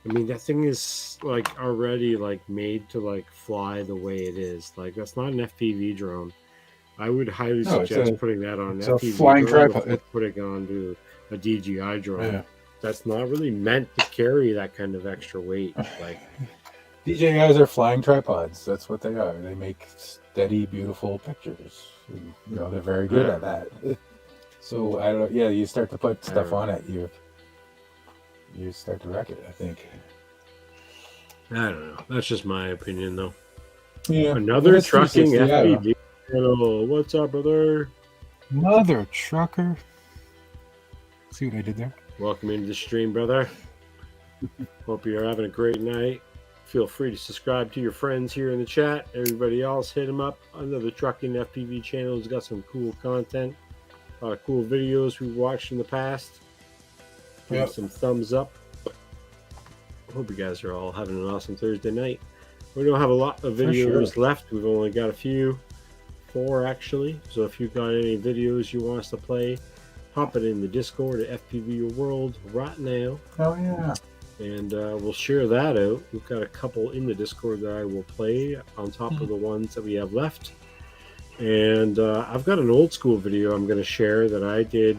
I mean, that thing is like already like made to like fly the way it is. Like that's not an FPV drone. I would highly suggest putting that on an it's a FPV flying drone tripod. before putting it onto a DJI drone. Yeah. That's not really meant to carry that kind of extra weight. Like DJIs are flying tripods. That's what they are. They make steady, beautiful pictures. And, they're very good at that. So I don't. Yeah, you start to put stuff on it, you start to wreck it. I think. I don't know. That's just my opinion, though. Yeah. Another Well, trucking 360, FPV channel. What's up, brother? Mother trucker. See what I did there? Welcome into the stream, brother. Hope you're having a great night. Feel free to subscribe to your friends here in the chat. Everybody else, hit them up. Another Trucking FPV channel has got some cool content, a lot of cool videos we've watched in the past. Give us some thumbs up. Hope you guys are all having an awesome Thursday night. We don't have a lot of videos left. We've only got a few, 4 actually. So if you've got any videos you want us to play, hop it in the Discord at FPV Your World right now. Oh yeah. And we'll share that out. We've got a couple in the Discord that I will play on top of the ones that we have left. And I've got an old school video I'm going to share that I did,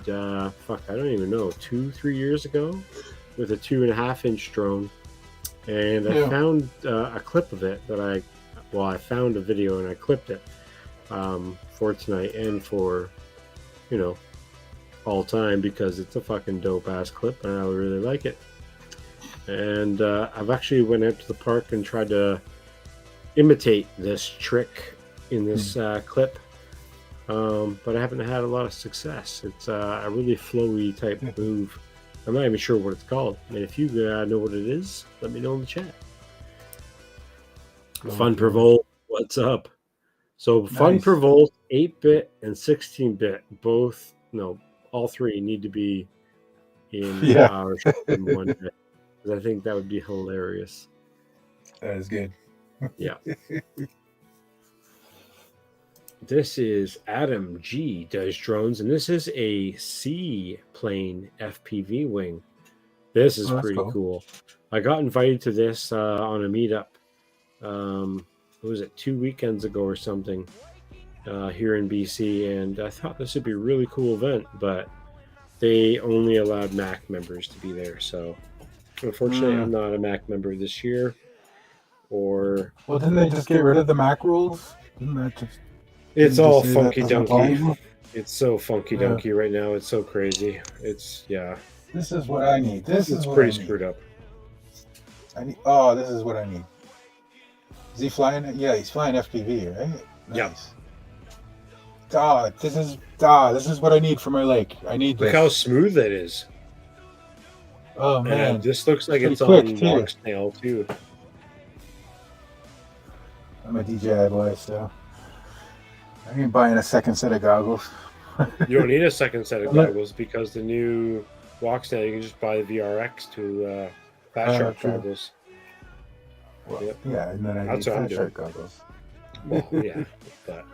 I don't even know, 2-3 years ago with a 2.5-inch drone. And I found a clip of it that I found a video and I clipped it for tonight and for, all time because it's a fucking dope ass clip and I really like it. And I've actually went out to the park and tried to imitate this trick in this clip, but I haven't had a lot of success. It's a really flowy type move. I'm not even sure what it's called. And if you know what it is, let me know in the chat. Fun Provolt, what's up? So Fun Provolt, 8-bit and 16-bit, all 3 need to be in our stream one day. I think that would be hilarious. That is good. Yeah. This is Adam G does drones, and this is a seaplane FPV wing. This is pretty cool. I got invited to this on a meetup. What was it, 2 weekends ago or something here in BC, and I thought this would be a really cool event, but they only allowed MAC members to be there, so unfortunately I'm not a MAC member this year. Well, didn't they just get rid of the MAC rules? Didn't that just... It's all funky dunky. It's so funky dunky right now. It's so crazy. This is what I need. This is pretty screwed up. This is what I need. Is he flying? Yeah, he's flying FPV, right? Nice. This is what I need for my lake. I need this. Look how smooth that is. Oh man, this looks like it's on Moxtail too. I'm a DJI boy, so I ain't buying a second set of goggles. You don't need a second set of goggles because the new Walkstyle, you can just buy the VRX to Fat Shark goggles. Well, yeah, and then I need Fat Shark goggles. Well, yeah, but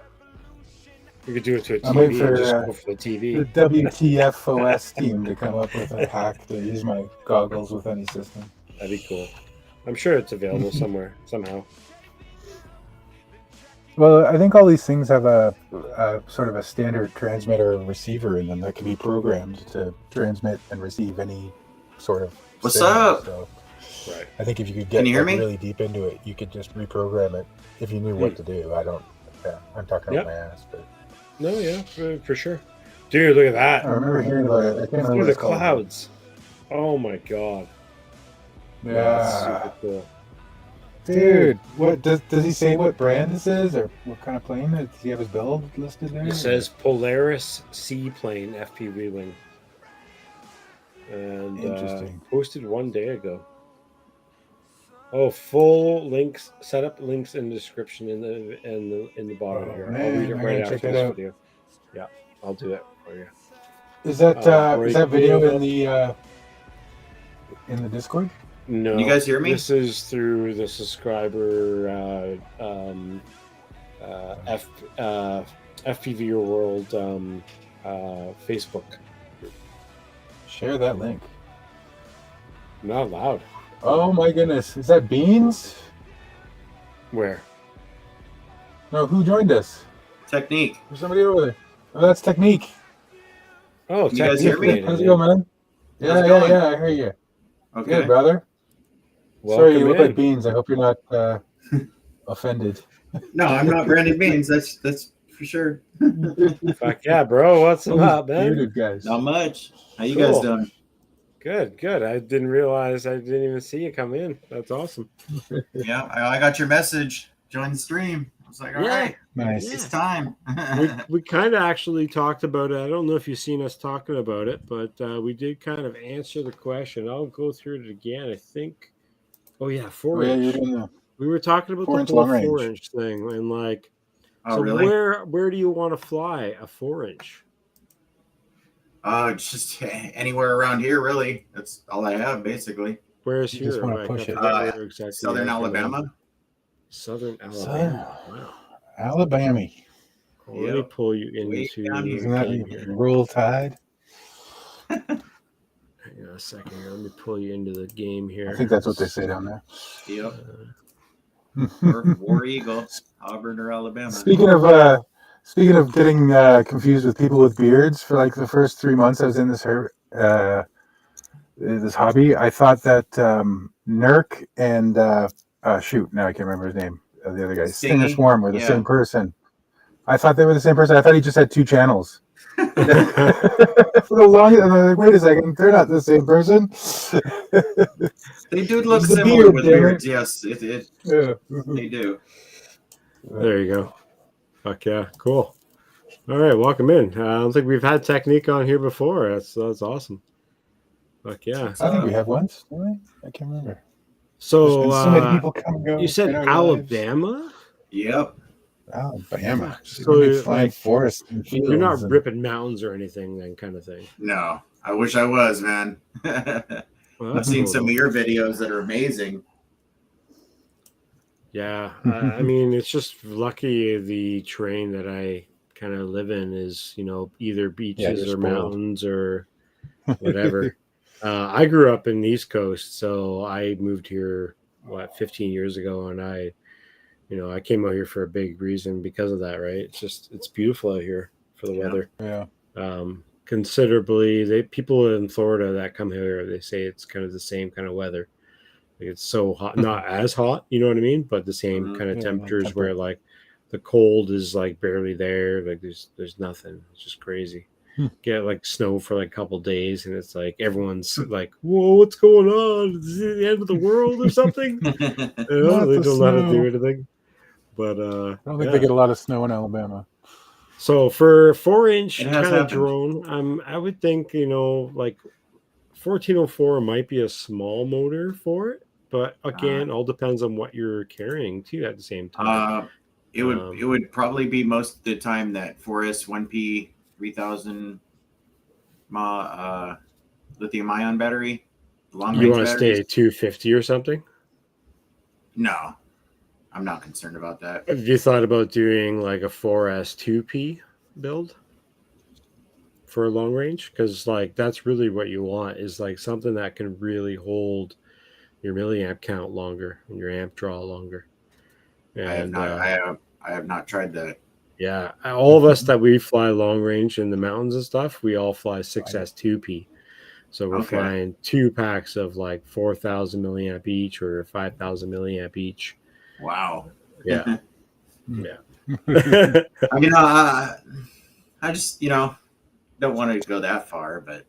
you could do it to a TV. Just go for the TV. The WTF OS team to come up with a hack to use my goggles with any system. That'd be cool. I'm sure it's available somewhere, somehow. Well, I think all these things have a sort of a standard transmitter and receiver in them that can be programmed to transmit and receive any sort of. What's up? So, right. I think if you could get really deep into it, you could just reprogram it if you knew what to do. I'm talking about my ass, but. No, yeah, for sure. Dude, look at that. I remember hearing about it. I can't remember look at the clouds. Oh my god. Yeah. That's super cool. Dude, what does he say what brand this is or what kind of plane? Does he have his build listed there? It says Polaris Seaplane FPV wing. And interesting. Posted 1 day ago. Oh, full links, setup links in the description in the bottom here. Man, I'll read it right after this out. video. Yeah, I'll do that for you. Is that video in the Discord? No. Can you guys hear me? This is through the subscriber FPV Your World Facebook group. Share that link. I'm not allowed. Oh my goodness. Is that Beans? Where? No, who joined us? Technique. There's somebody over there. Oh, that's Technique. Oh, you guys hear me? How's it going, man? Yeah, I hear you. Okay. Good, brother. Welcome Sorry, you look in. like Beans. I hope you're not offended. No, I'm not Brandon Beans. That's for sure. Fuck yeah, bro. What's up, man? Bearded guys. Not much. How you guys doing? Good. I didn't realize I didn't even see you come in. That's awesome. Yeah, I got your message. Join the stream. I was like, all right, Nice. it's time. we kind of actually talked about it. I don't know if you've seen us talking about it, but we did kind of answer the question. I'll go through it again. I think Oh yeah, Oh, 4 yeah, you're inch. doing the We were talking about 4-inch the whole long range. 4 inch thing, and like, Oh, so really? where do you want to fly a 4 inch? Just anywhere around here, really. That's all I have, basically. Where's You just here? wanna Like, push I it. forget where exactly. Southern you're located. Alabama. Southern Southern Alabama. Wow. Alabama. Well, let me Yep. pull you Way down into here. Isn't the that game here. Roll Tide? Hang on a second here. Let me pull you into the game here. I think that's what they say down there. Yep. Uh, Or War Eagle, Auburn or Alabama. Speaking of getting confused with people with beards, for like the first 3 months I was in this hobby, I thought that Nurk and shoot, now I can't remember his name. The other guy, Stinger Stingy? Swarm, were the Yeah. same person. I thought they were the same person. I thought he just had 2 channels. For the longest, I'm like, wait a second, they're not the same person. They do look It's the similar beard, with damn it. beards. Yes, Yeah. they do. there you go. Fuck yeah, cool. All right, welcome in. I don't think we've had Technique on here before. That's awesome. Fuck yeah. I think we have once, didn't we? I can't remember. There's So been so many people come and go. you said in our Alabama? Yep. lives. Alabama. Just So, big flying like, forests and fields. You're not and- ripping mountains or anything, then, kind of thing. No, I wish I was, man. Well, I've that's seen cool, some though. of your videos that are amazing. Yeah, I mean, it's just lucky the terrain that I kind of live in is, either beaches you're or spoiled. mountains or whatever. I grew up in the East Coast, so I moved here 15 years ago, and I came out here for a big reason because of that. Right? It's beautiful out here for the Yeah. weather. Yeah. Considerably, people in Florida that come here, they say it's kind of the same kind of weather. Like, it's so hot, not as hot, you know what I mean, but the same Mhm. kind of Yeah, temperatures temper. where like the cold is like barely there. Like there's nothing. It's just crazy. Get like snow for like a couple days, and it's like everyone's like, "Whoa, what's going on? Is it the end of the world or something?" Not They the don't know how to do snow. anything. But I don't think yeah. they get a lot of snow in Alabama. So for 4-inch It has kind of happened. drone, I would think like 1404 might be a small motor for it, but again, all depends on what you're carrying too at the same time. It would probably be most of the time that 4S 1P 3000 lithium ion battery. Long You range want to batteries. stay at 250 or something? No, I'm not concerned about that. Have you thought about doing like a 4S 2P build for a long range? Because like that's really what you want is like something that can really hold your milliamp count longer and your amp draw longer. And I have not tried that. yeah, all of us that we fly long range in the mountains and stuff, we all fly 6S 2P. So we're Okay. flying 2 packs of like 4,000 milliamp each or 5,000 milliamp each. Wow. Yeah. Yeah. I mean, I just don't want to go that far, but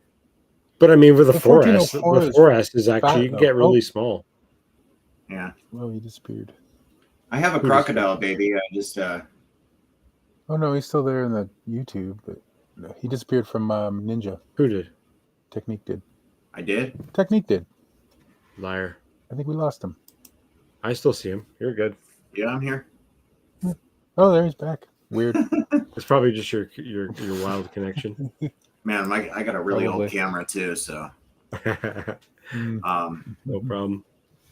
But I mean, with the The 4S, 1404 the is 4S is actually, you can though. get really Oh. small. yeah, Well, he disappeared. I have a Who crocodile baby. I just Oh no, he's still there in the YouTube, but he disappeared from Ninja. Who did? Technique did. I did. Technique did. Liar. I think we lost him. I still see him. You're good. Yeah, I'm here. Oh, there he's back. Weird. It's probably just your wild connection. Man, I got a really Probably. old camera too, so No problem.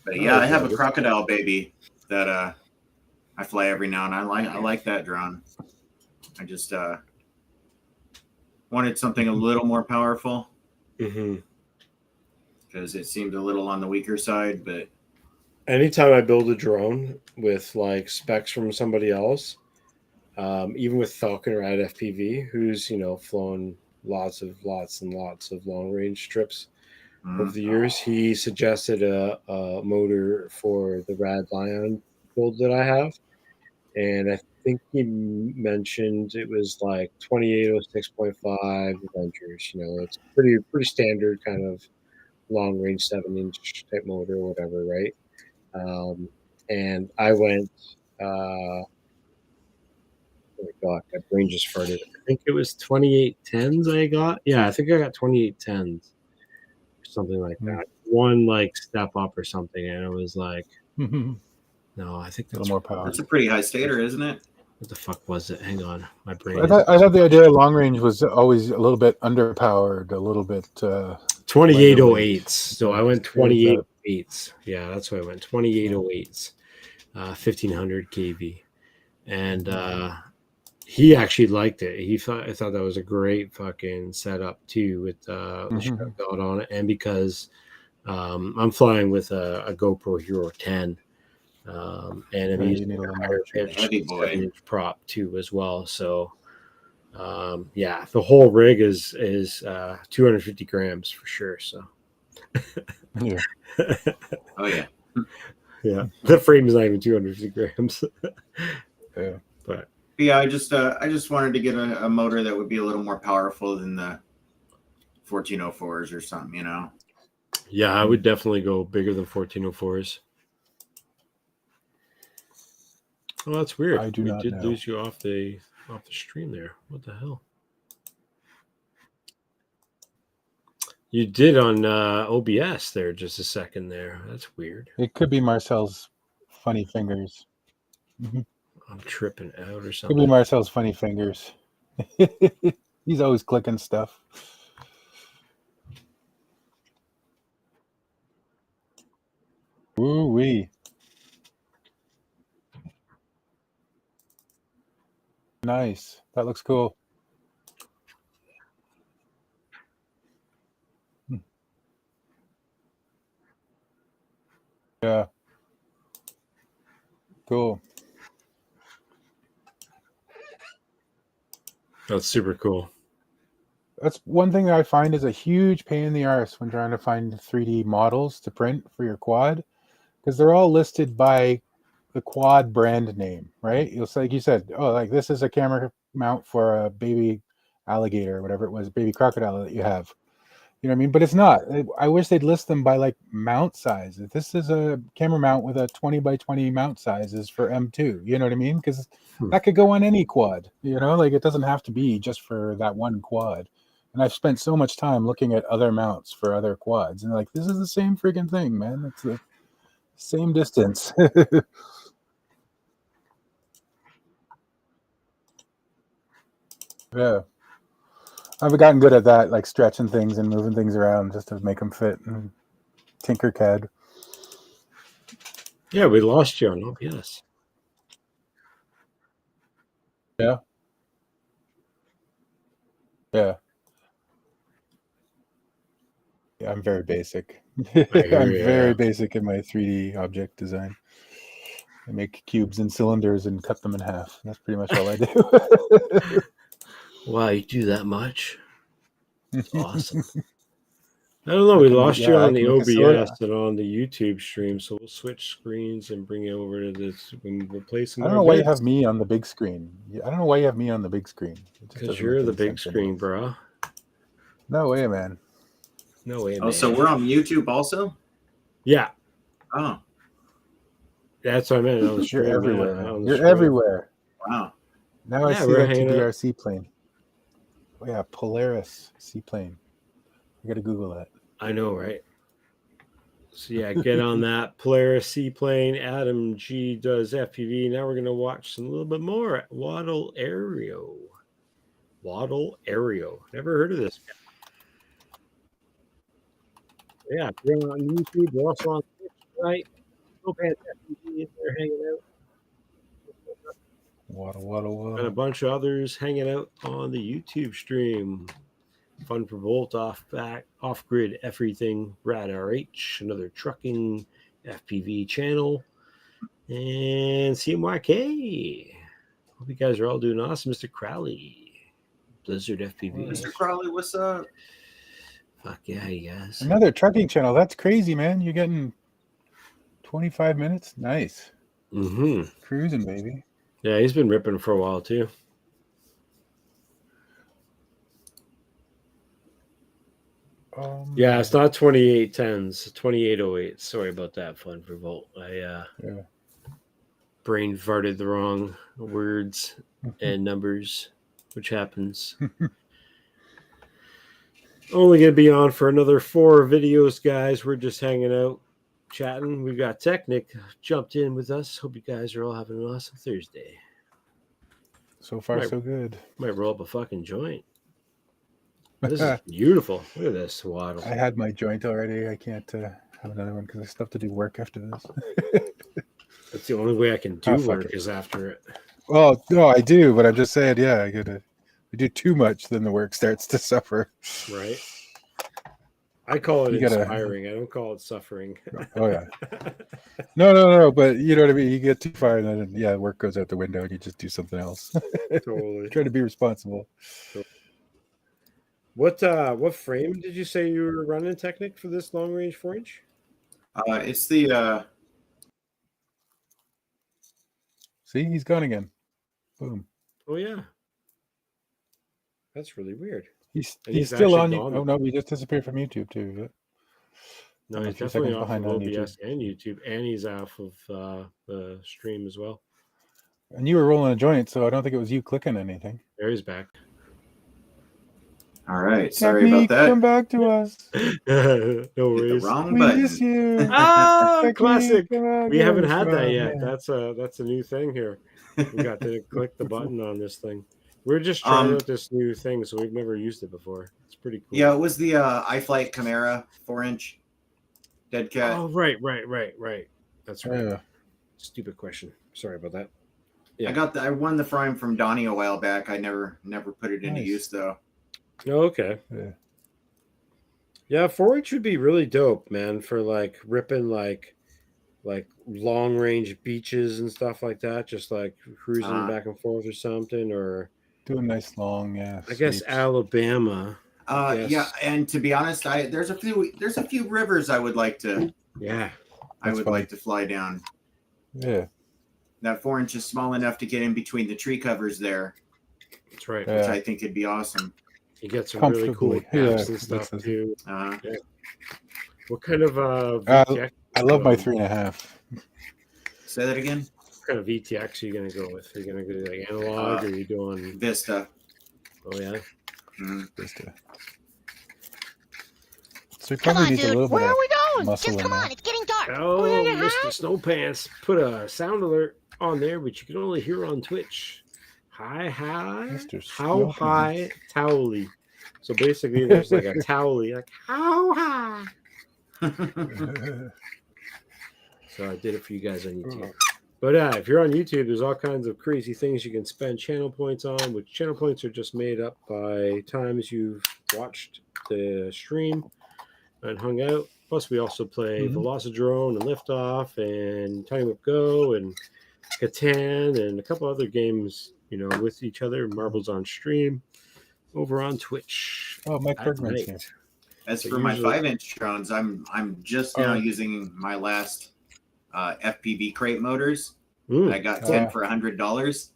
but yeah, I have a okay. crocodile baby that I fly every now and I like that drone. I just wanted something a little more powerful Mm-hmm. because it seemed a little on the weaker side, but Anytime I build a drone with like specs from somebody else, even with Falcon or FPV, who's flown lots and lots of long range trips over the years, he suggested a motor for the Rad Lion build that I have, and I think he mentioned it was like 2806.5 Adventures. It's pretty standard kind of long range 7-inch type motor or whatever, right? And I went, oh my God, my brain just farted. I think it was 2810s I got. Yeah, I think I got 2810s or something like that. one like step up or something, and it was like, A no, I think little that's more power. That's a pretty high stator, isn't it? what the fuck was it? Hang on, my brain. I thought the idea of long range was always a little bit underpowered, a little bit. 2808s. So I went Here's that. 2808s. Yeah, that's what I went. 2808s, 1500 kV, and he actually liked it. I thought that was a great fucking setup too with the strap belt on it, and because I'm flying with a GoPro Hero 10. And I'm Yeah, you using need a a little more higher juice. pitch Heavy boy. 7-inch prop too as well. So yeah, the whole rig is 250 grams for sure. So Yeah. Oh yeah. yeah, the frame is not even 250 grams. Yeah. But Yeah, I just wanted to get a motor that would be a little more powerful than the 1404s or something, you know. yeah, I would definitely go bigger than 1404s. Oh, that's weird. I do we not did know. lose you off the stream there. What the hell? You did on OBS there just a second there. That's weird. It could be Marcel's funny fingers. Mhm. I'm tripping out or Could be something. Marcel's funny fingers. He's always clicking stuff. Woo wee. Nice. That looks cool. Yeah. Cool. That's super cool. That's one thing that I find is a huge pain in the arse when trying to find 3D models to print for your quad, because they're all listed by the quad brand name, right? You'll say, like you said, oh, like this is a camera mount for a baby alligator or whatever it was, baby crocodile that you have. You know what I mean? But it's not. I wish they'd list them by like mount size. If this is a camera mount with a 20 by 20 mount sizes for M2, you know what I mean? Because that could go on any quad, you know, like it doesn't have to be just for that one quad. And I've spent so much time looking at other mounts for other quads, and like this is the same freaking thing, man. It's the same distance. Yeah. I've gotten good at that, like stretching things and moving things around just to make them fit. And Tinkercad. Yeah, we lost you on OBS. Yeah. Yeah. Yeah, I'm very basic. I'm very basic in my 3D object design. I make cubes and cylinders and cut them in half. That's pretty much all I do. Wow, you do that much? Awesome. I don't know. We lost you I on the can make a cylinder. OBS and on the YouTube stream, so we'll switch screens and bring you over to this and we'll play some I don't more know why you bits. have me on the big screen. I don't know why you have me on the big screen. It just Because doesn't you're make the any big sense screen, anymore. bro. No way, man. No way, Oh, man. so we're on YouTube also? Yeah, Oh, that's what I meant on the stream. You're everywhere, yeah, on man. the You're stream. everywhere. wow. Now I Yeah, see we're that hanging out. TBRC plane. Oh yeah, Polaris seaplane. I gotta Google that. I know, right? So yeah, get on that Polaris seaplane. Adam G does FPV. Now we're gonna watch some little bit more Waddle Aereo. Waddle Aereo. Never heard of this guy. Yeah, if you're on YouTube, we're also on Twitch, right? Go past FPV in there hanging out. Waddle. And a bunch of others hanging out on the YouTube stream. Fun for Volt, off grid everything. Brad RH, another trucking FPV channel, and CMYK. Hope you guys are all doing awesome. Mr. Crowley, Blizzard FPV. Mr. Crowley, what's up? Fuck yeah, you guys. Another trucking channel. That's crazy, man. You're getting 25 minutes. Nice. Mm-hmm. Cruising, baby. Yeah, he's been ripping for a while too. Yeah, it's not 2810s, 2808. Sorry about that, Fun for Volt. I brain farted the wrong words and numbers, which happens. Only going to be on for another 4 videos, guys. We're just hanging out, chatting. We've got Technic jumped in with us. Hope you guys are all having an awesome Thursday. So far, Right. so good. Might roll up a fucking joint. This is beautiful. Look at this waddle. I had my joint already. I can't have another one because I still have to do work after this. That's the only way I can do Oh, fuck work it. is after it. Well, no, I do, but I'm just saying, yeah, I gotta. I do too much, then the work starts to suffer. Right? I call it You gotta- inspiring. I don't call it suffering. Oh yeah. No, but you know what I mean. You get too far, and then yeah, work goes out the window, and you just do something else. Totally. Try to be responsible. What frame did you say you were running, Technic, for this long range 4-inch? It's the See, he's gone again. Boom. Oh yeah. That's really weird. He's And he's he's still actually on. gone. Oh no, he just disappeared from YouTube too. Is it? No, I'm a he's few definitely seconds off behind of on OBS and YouTube, and he's off of the stream as well. And you were rolling a joint, so I don't think it was you clicking anything. There he's back. all right. Sorry Technique, about come that. back to us. No Hit the worries. wrong We button. miss you. Ah, Technique, classic. come back We to haven't us. had that Oh, yet. man. That's a new thing here. We got to click the button on this thing. We're just trying out this new thing, so we've never used it before. It's pretty cool. Yeah, it was the iFlight Chimera 4-inch dead cat. Oh, right. That's right. Yeah. Stupid question. Sorry about that. I won the frame from Donnie a while back. I never put it into Nice. use though. Oh, okay. Yeah. Yeah, 4-inch would be really dope, man, for like ripping like long range beaches and stuff like that, just like cruising back and forth or something, or Do a nice long, yeah. I guess sweeps. Alabama. Yes. Yeah, and to be honest, there's a few rivers I would like to Yeah. That's fun. like to fly down. Yeah. That 4-inch is small enough to get in between the tree covers there, That's right. Yeah. which I think would be awesome. You get some really cool Comfortably. gaps Yeah, and stuff that's- too. Uh, What kind of VTX? I love my 3.5. say that again. What kind of VTX are you gonna go with? Are you gonna go like analog, or are you doing? Vista. Oh yeah. Mhm. So we Come probably on, need a dude. little bit Where of are we going? muscle Just in come there. on. It's getting dark. Oh, We're gonna Mr. Snowpants put a sound alert on there, but you can only hear on Twitch. Hi, Mr. how Snowpants. high, towely. So basically, there's like a towely, like how high. So I did it for you guys on YouTube. But if you're on YouTube, there's all kinds of crazy things you can spend channel points on, which channel points are just made up by times you've watched the stream and hung out. Plus, we also play Mhm. Velocidrone and Liftoff and Tiny Whip Go and Catan and a couple other games, with each other. Marbles on stream over on Twitch. Oh, Mike at Bergman's here. night. As So for my usually- 5-inch drones, I'm just now Oh. using my last FPV crate motors. Mm. I got 10 Oh. for $100.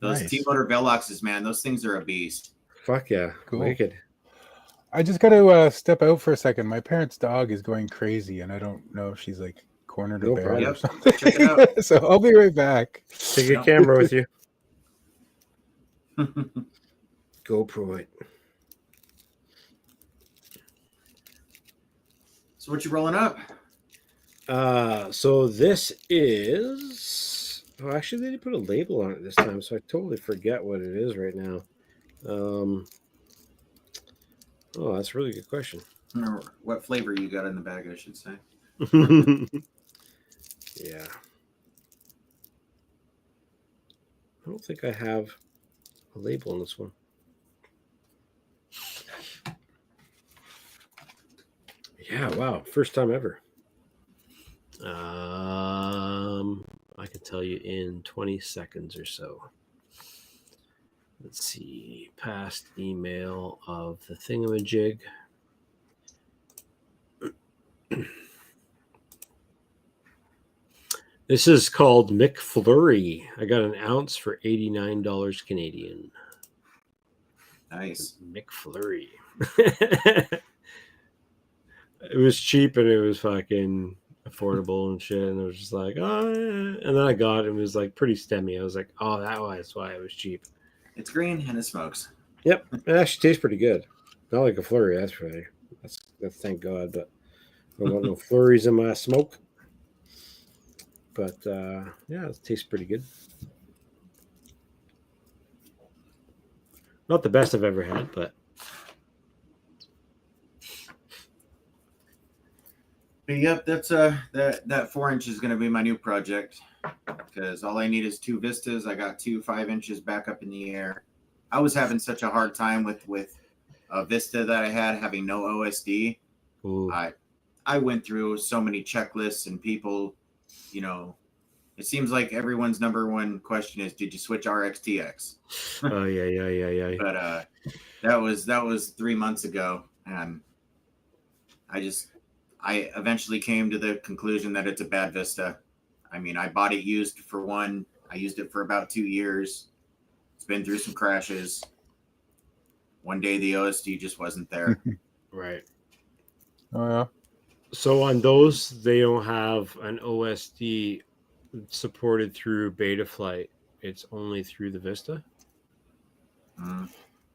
Those Nice. T-motor Veloxes, man, those things are a beast. Fuck yeah. Cool. Wicked. I just got to step out for a second. My parents' dog is going crazy, and I don't know if she's like cornered No a bear problem. or Yep. something. Check it So I'll be right back. Take a No. camera with you. GoPro it. So what you rolling up? So this is. Oh, actually, they didn't put a label on it this time, so I totally forget what it is right now. Oh, that's a really good question. Or what flavor you got in the bag, I should say. Yeah. I don't think I have a label on this one. Yeah, wow. First time ever. I can tell you in 20 seconds or so. Let's see. Past email of the thingamajig. This is called McFlurry. I got an ounce for $89 Canadian. Nice. McFlurry. It was cheap and it was fucking affordable and shit. And it was just like, oh, yeah. And then I got it and it was like pretty stemmy. I was like, oh, that's why it was cheap. It's green and it smokes. Yep. It actually tastes pretty good. Not like a flurry, that's for sure. That's thank God, but I don't want no flurries in my smoke. But yeah, it tastes pretty good. Not the best I've ever had, but But yep, that's that 4 inch is going to be my new project because all I need is 2 vistas. I got 2 5 inches back up in the air. I was having such a hard time with a vista that I had having no OSD. ooh. I went through so many checklists and people, you know, it seems like everyone's number one question is, did you switch RXTX? Oh yeah. But that was 3 months ago, and I eventually came to the conclusion that it's a bad Vista. I mean, I bought it used for one. I used it for about 2 years. It's been through some crashes. One day the OSD just wasn't there. Right. Oh yeah. So on those, they don't have an OSD supported through Betaflight. It's only through the Vista. Mm.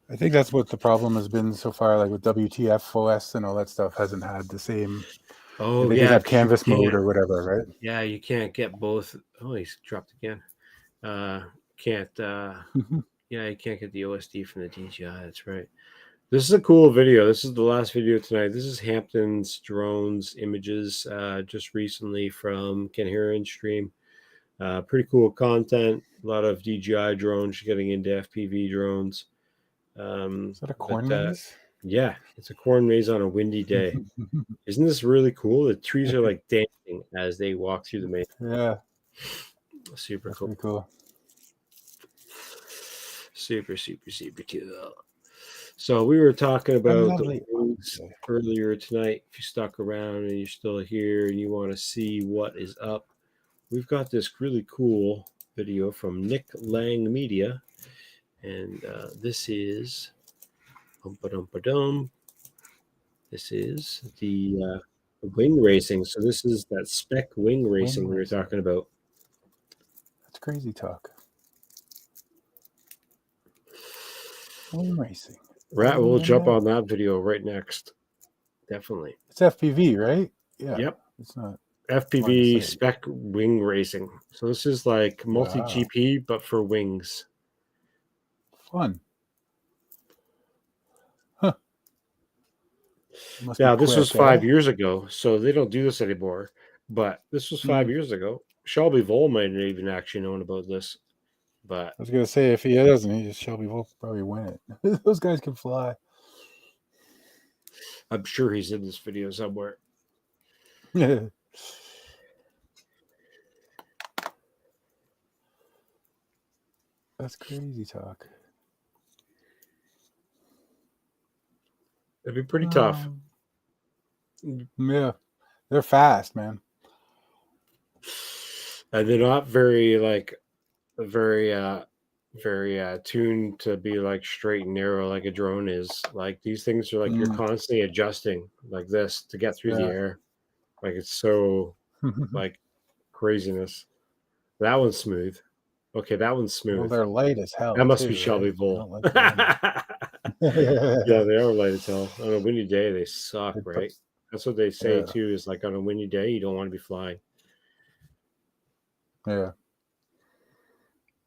I think that's what the problem has been so far. Like with WTF OS and all that stuff, hasn't had the same. Oh they yeah, have 'cause you canvas mode can't- or whatever, right? Yeah, you can't get both. Oh, he's dropped again. Can't. Yeah, you can't get the OSD from the DJI. That's right. This is a cool video. This is the last video tonight. This is Hampton's drones images just recently from Ken Heron's stream. Pretty cool content. A lot of DJI drones getting into FPV drones. Is that a corn but, maze? Yeah, it's a corn maze on a windy day. Isn't this really cool? The trees are like dancing as they walk through the maze. Yeah, Super that's cool. pretty cool. Super cool. So we were talking about the lovely. wings earlier tonight. If you stuck around and you're still here and you want to see what is up, we've got this really cool video from Nick Lang Media, and this is this is the wing racing. So this is that spec wing racing we were racing. talking about. That's crazy talk. Wing racing. Right, we'll jump on that video right next. Definitely. It's FPV, right? Yeah. Yep. It's not. FPV say. spec wing racing. So this is like multi GP, but for wings. Fun. Huh. Yeah, this was 5 years ago, so they don't do this anymore. But this was 5 years ago. Shelby Vol might have even actually known about this. But I was gonna say, if he doesn't, Shelby will probably win it. Those guys can fly. I'm sure he's in this video somewhere. That's crazy talk. It'd be pretty tough. Yeah, they're fast, man. And they're not very tuned to be like straight and narrow like a drone is. Like these things are like you're constantly adjusting like this to get through the air. Like it's so like craziness. That one's smooth. Okay, that one's smooth. Well, they're light as hell. That must be Shelby Vol. Yeah, they are light as hell. On a windy day, they suck, right? That's what they say too, is like on a windy day, you don't want to be flying. Yeah.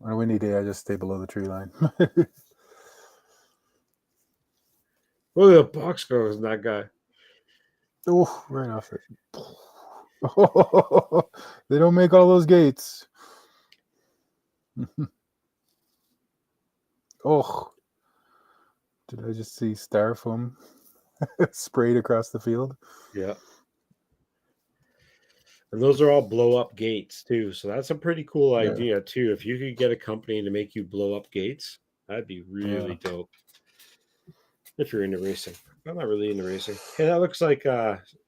On a windy day, I just stay below the tree line. Look at the box goes in that guy. Oh, right off it. They don't make all those gates. Oh, did I just see styrofoam sprayed across the field? Yeah. And those are all blow up gates too. So that's a pretty cool idea too. If you could get a company to make you blow up gates, that'd be really dope. If you're into racing. I'm not really into racing. Hey, that looks like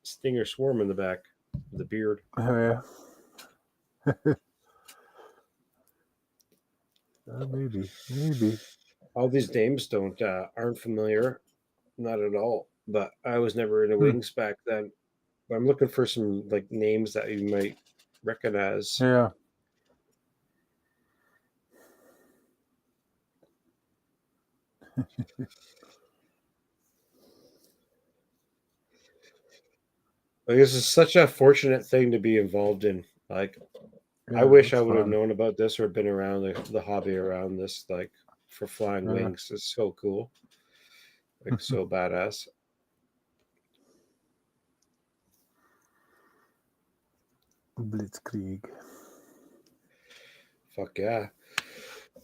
Stinger Swarm in the back with the beard. Oh yeah. Maybe. All these names aren't familiar, not at all. But I was never into wings back then. But I'm looking for some like names that you might recognize. Yeah. Like, this is such a fortunate thing to be involved in. Like, I Yeah, wish I it's would have fun. known about this or been around the hobby around this, like for flying Yeah. wings. It's so cool. Like, so badass. Blitzkrieg. Fuck yeah.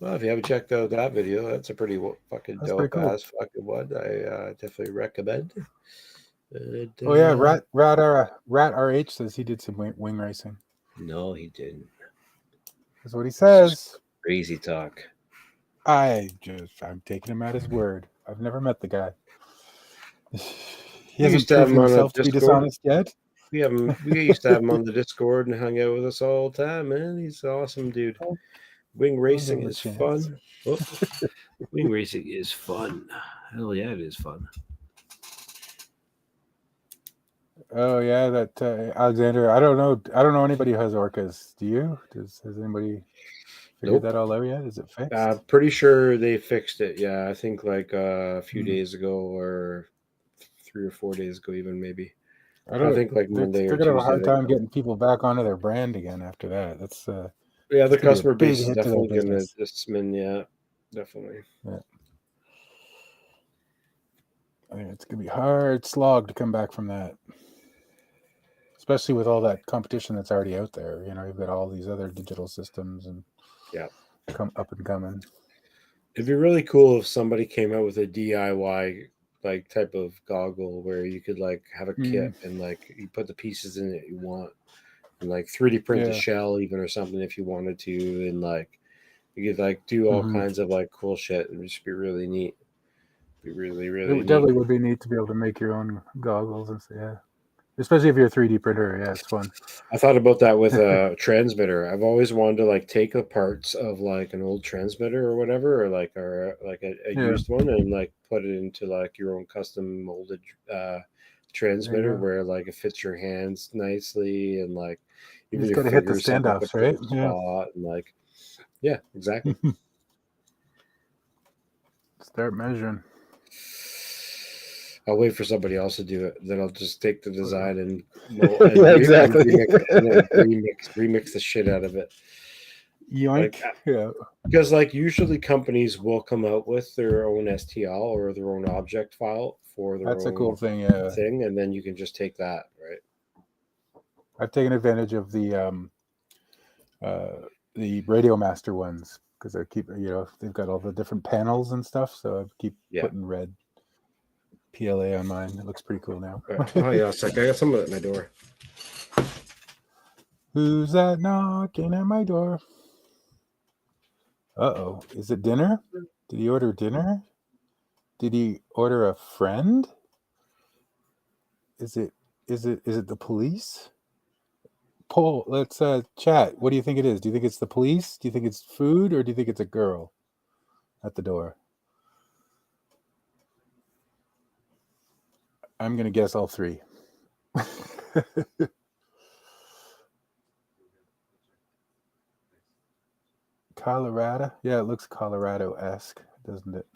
Well, if you haven't checked out that video, that's a pretty fucking That's pretty dope cool. ass fucking one. I definitely recommend. And, Oh yeah, Rat RH says he did some wing racing. No, he didn't. That's what he says. Crazy talk. I'm taking him at his word. I've never met the guy. He We hasn't used to have proven him on himself to be Discord. dishonest yet. We used to have him on the Discord and hung out with us all the time, man. He's an awesome dude. Wing racing give him a is chance. fun. Oh, wing racing is fun. Hell yeah, it is fun. Oh yeah, that Alexander. I don't know anybody who has orcas. Do you? Has anybody figured Nope. that all out yet? Is it fixed? Pretty sure they fixed it. Yeah, I think like a few Hmm. days ago, or 3 or 4 days ago, even maybe. I don't. think like Monday they're or gonna have a Tuesday. hard time getting people back onto their brand again after that. That's Yeah, the it's gonna be a customer big base is hit to their definitely going to business. dismin. Yeah, definitely. I think it's gonna be hard slog to come back from that, especially with all that competition that's already out there. You know, you've got all these other digital systems and come up and coming. It'd be really cool if somebody came out with a DIY like type of goggle where you could like have a kit and like you put the pieces in it you want, and like 3D print the shell even or something if you wanted to, and like you could like do all kinds of like cool shit and just be really neat. Be really, really neat. Definitely would be neat to be able to make your own goggles and yeah. Especially if you're a 3D printer, yeah, it's fun. I thought about that with a transmitter. I've always wanted to like take the parts of like an old transmitter or whatever, or like a used one, and like put it into like your own custom molded transmitter where like it fits your hands nicely, and like even your fingers hit the standoffs, right? Spot, and like exactly. Start measuring. I'll wait for somebody else to do it. Then I'll just take the design and exactly. remix the shit out of it. Yoink. Because like usually companies will come out with their own STL or their own object file for their own a cool thing, thing, and then you can just take that, right? I've taken advantage of the Radio Master ones because I keep they've got all the different panels and stuff, so I keep putting red PLA on mine. It looks pretty cool now. Oh yeah, it's like I got some of it at my door. Who's that knocking at my door? Uh-oh. Is it dinner? Did he order dinner? Did he order a friend? Is it the police? Paul, let's chat. What do you think it is? Do you think it's the police? Do you think it's food, or do you think it's a girl at the door? I'm going to guess all three. Colorado? Yeah, it looks Colorado-esque, doesn't it?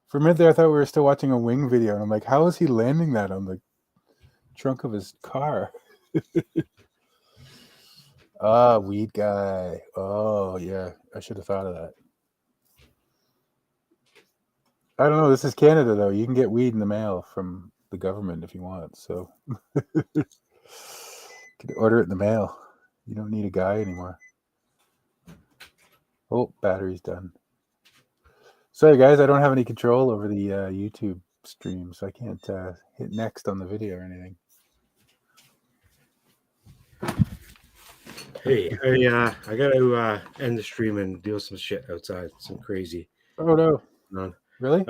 For a minute there, I thought we were still watching a wing video, and I'm like, how is he landing that on the trunk of his car? Weed guy. Oh, yeah. I should have thought of that. I don't know. This is Canada, though. You can get weed in the mail from the government if you want. So you can order it in the mail. You don't need a guy anymore. Oh, battery's done. Sorry, guys. I don't have any control over the YouTube stream, so I can't hit next on the video or anything. Hey, I got to end the stream and deal with some shit outside. Some crazy. Oh, no. Really?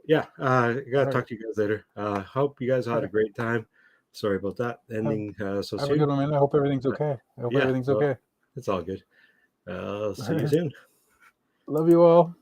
Yeah. I got to talk to you guys later. Hope you guys had a great time. Sorry about that ending so soon. Have a good one, man. I hope everything's okay. Everything's okay. It's all good. See you soon. Love you all.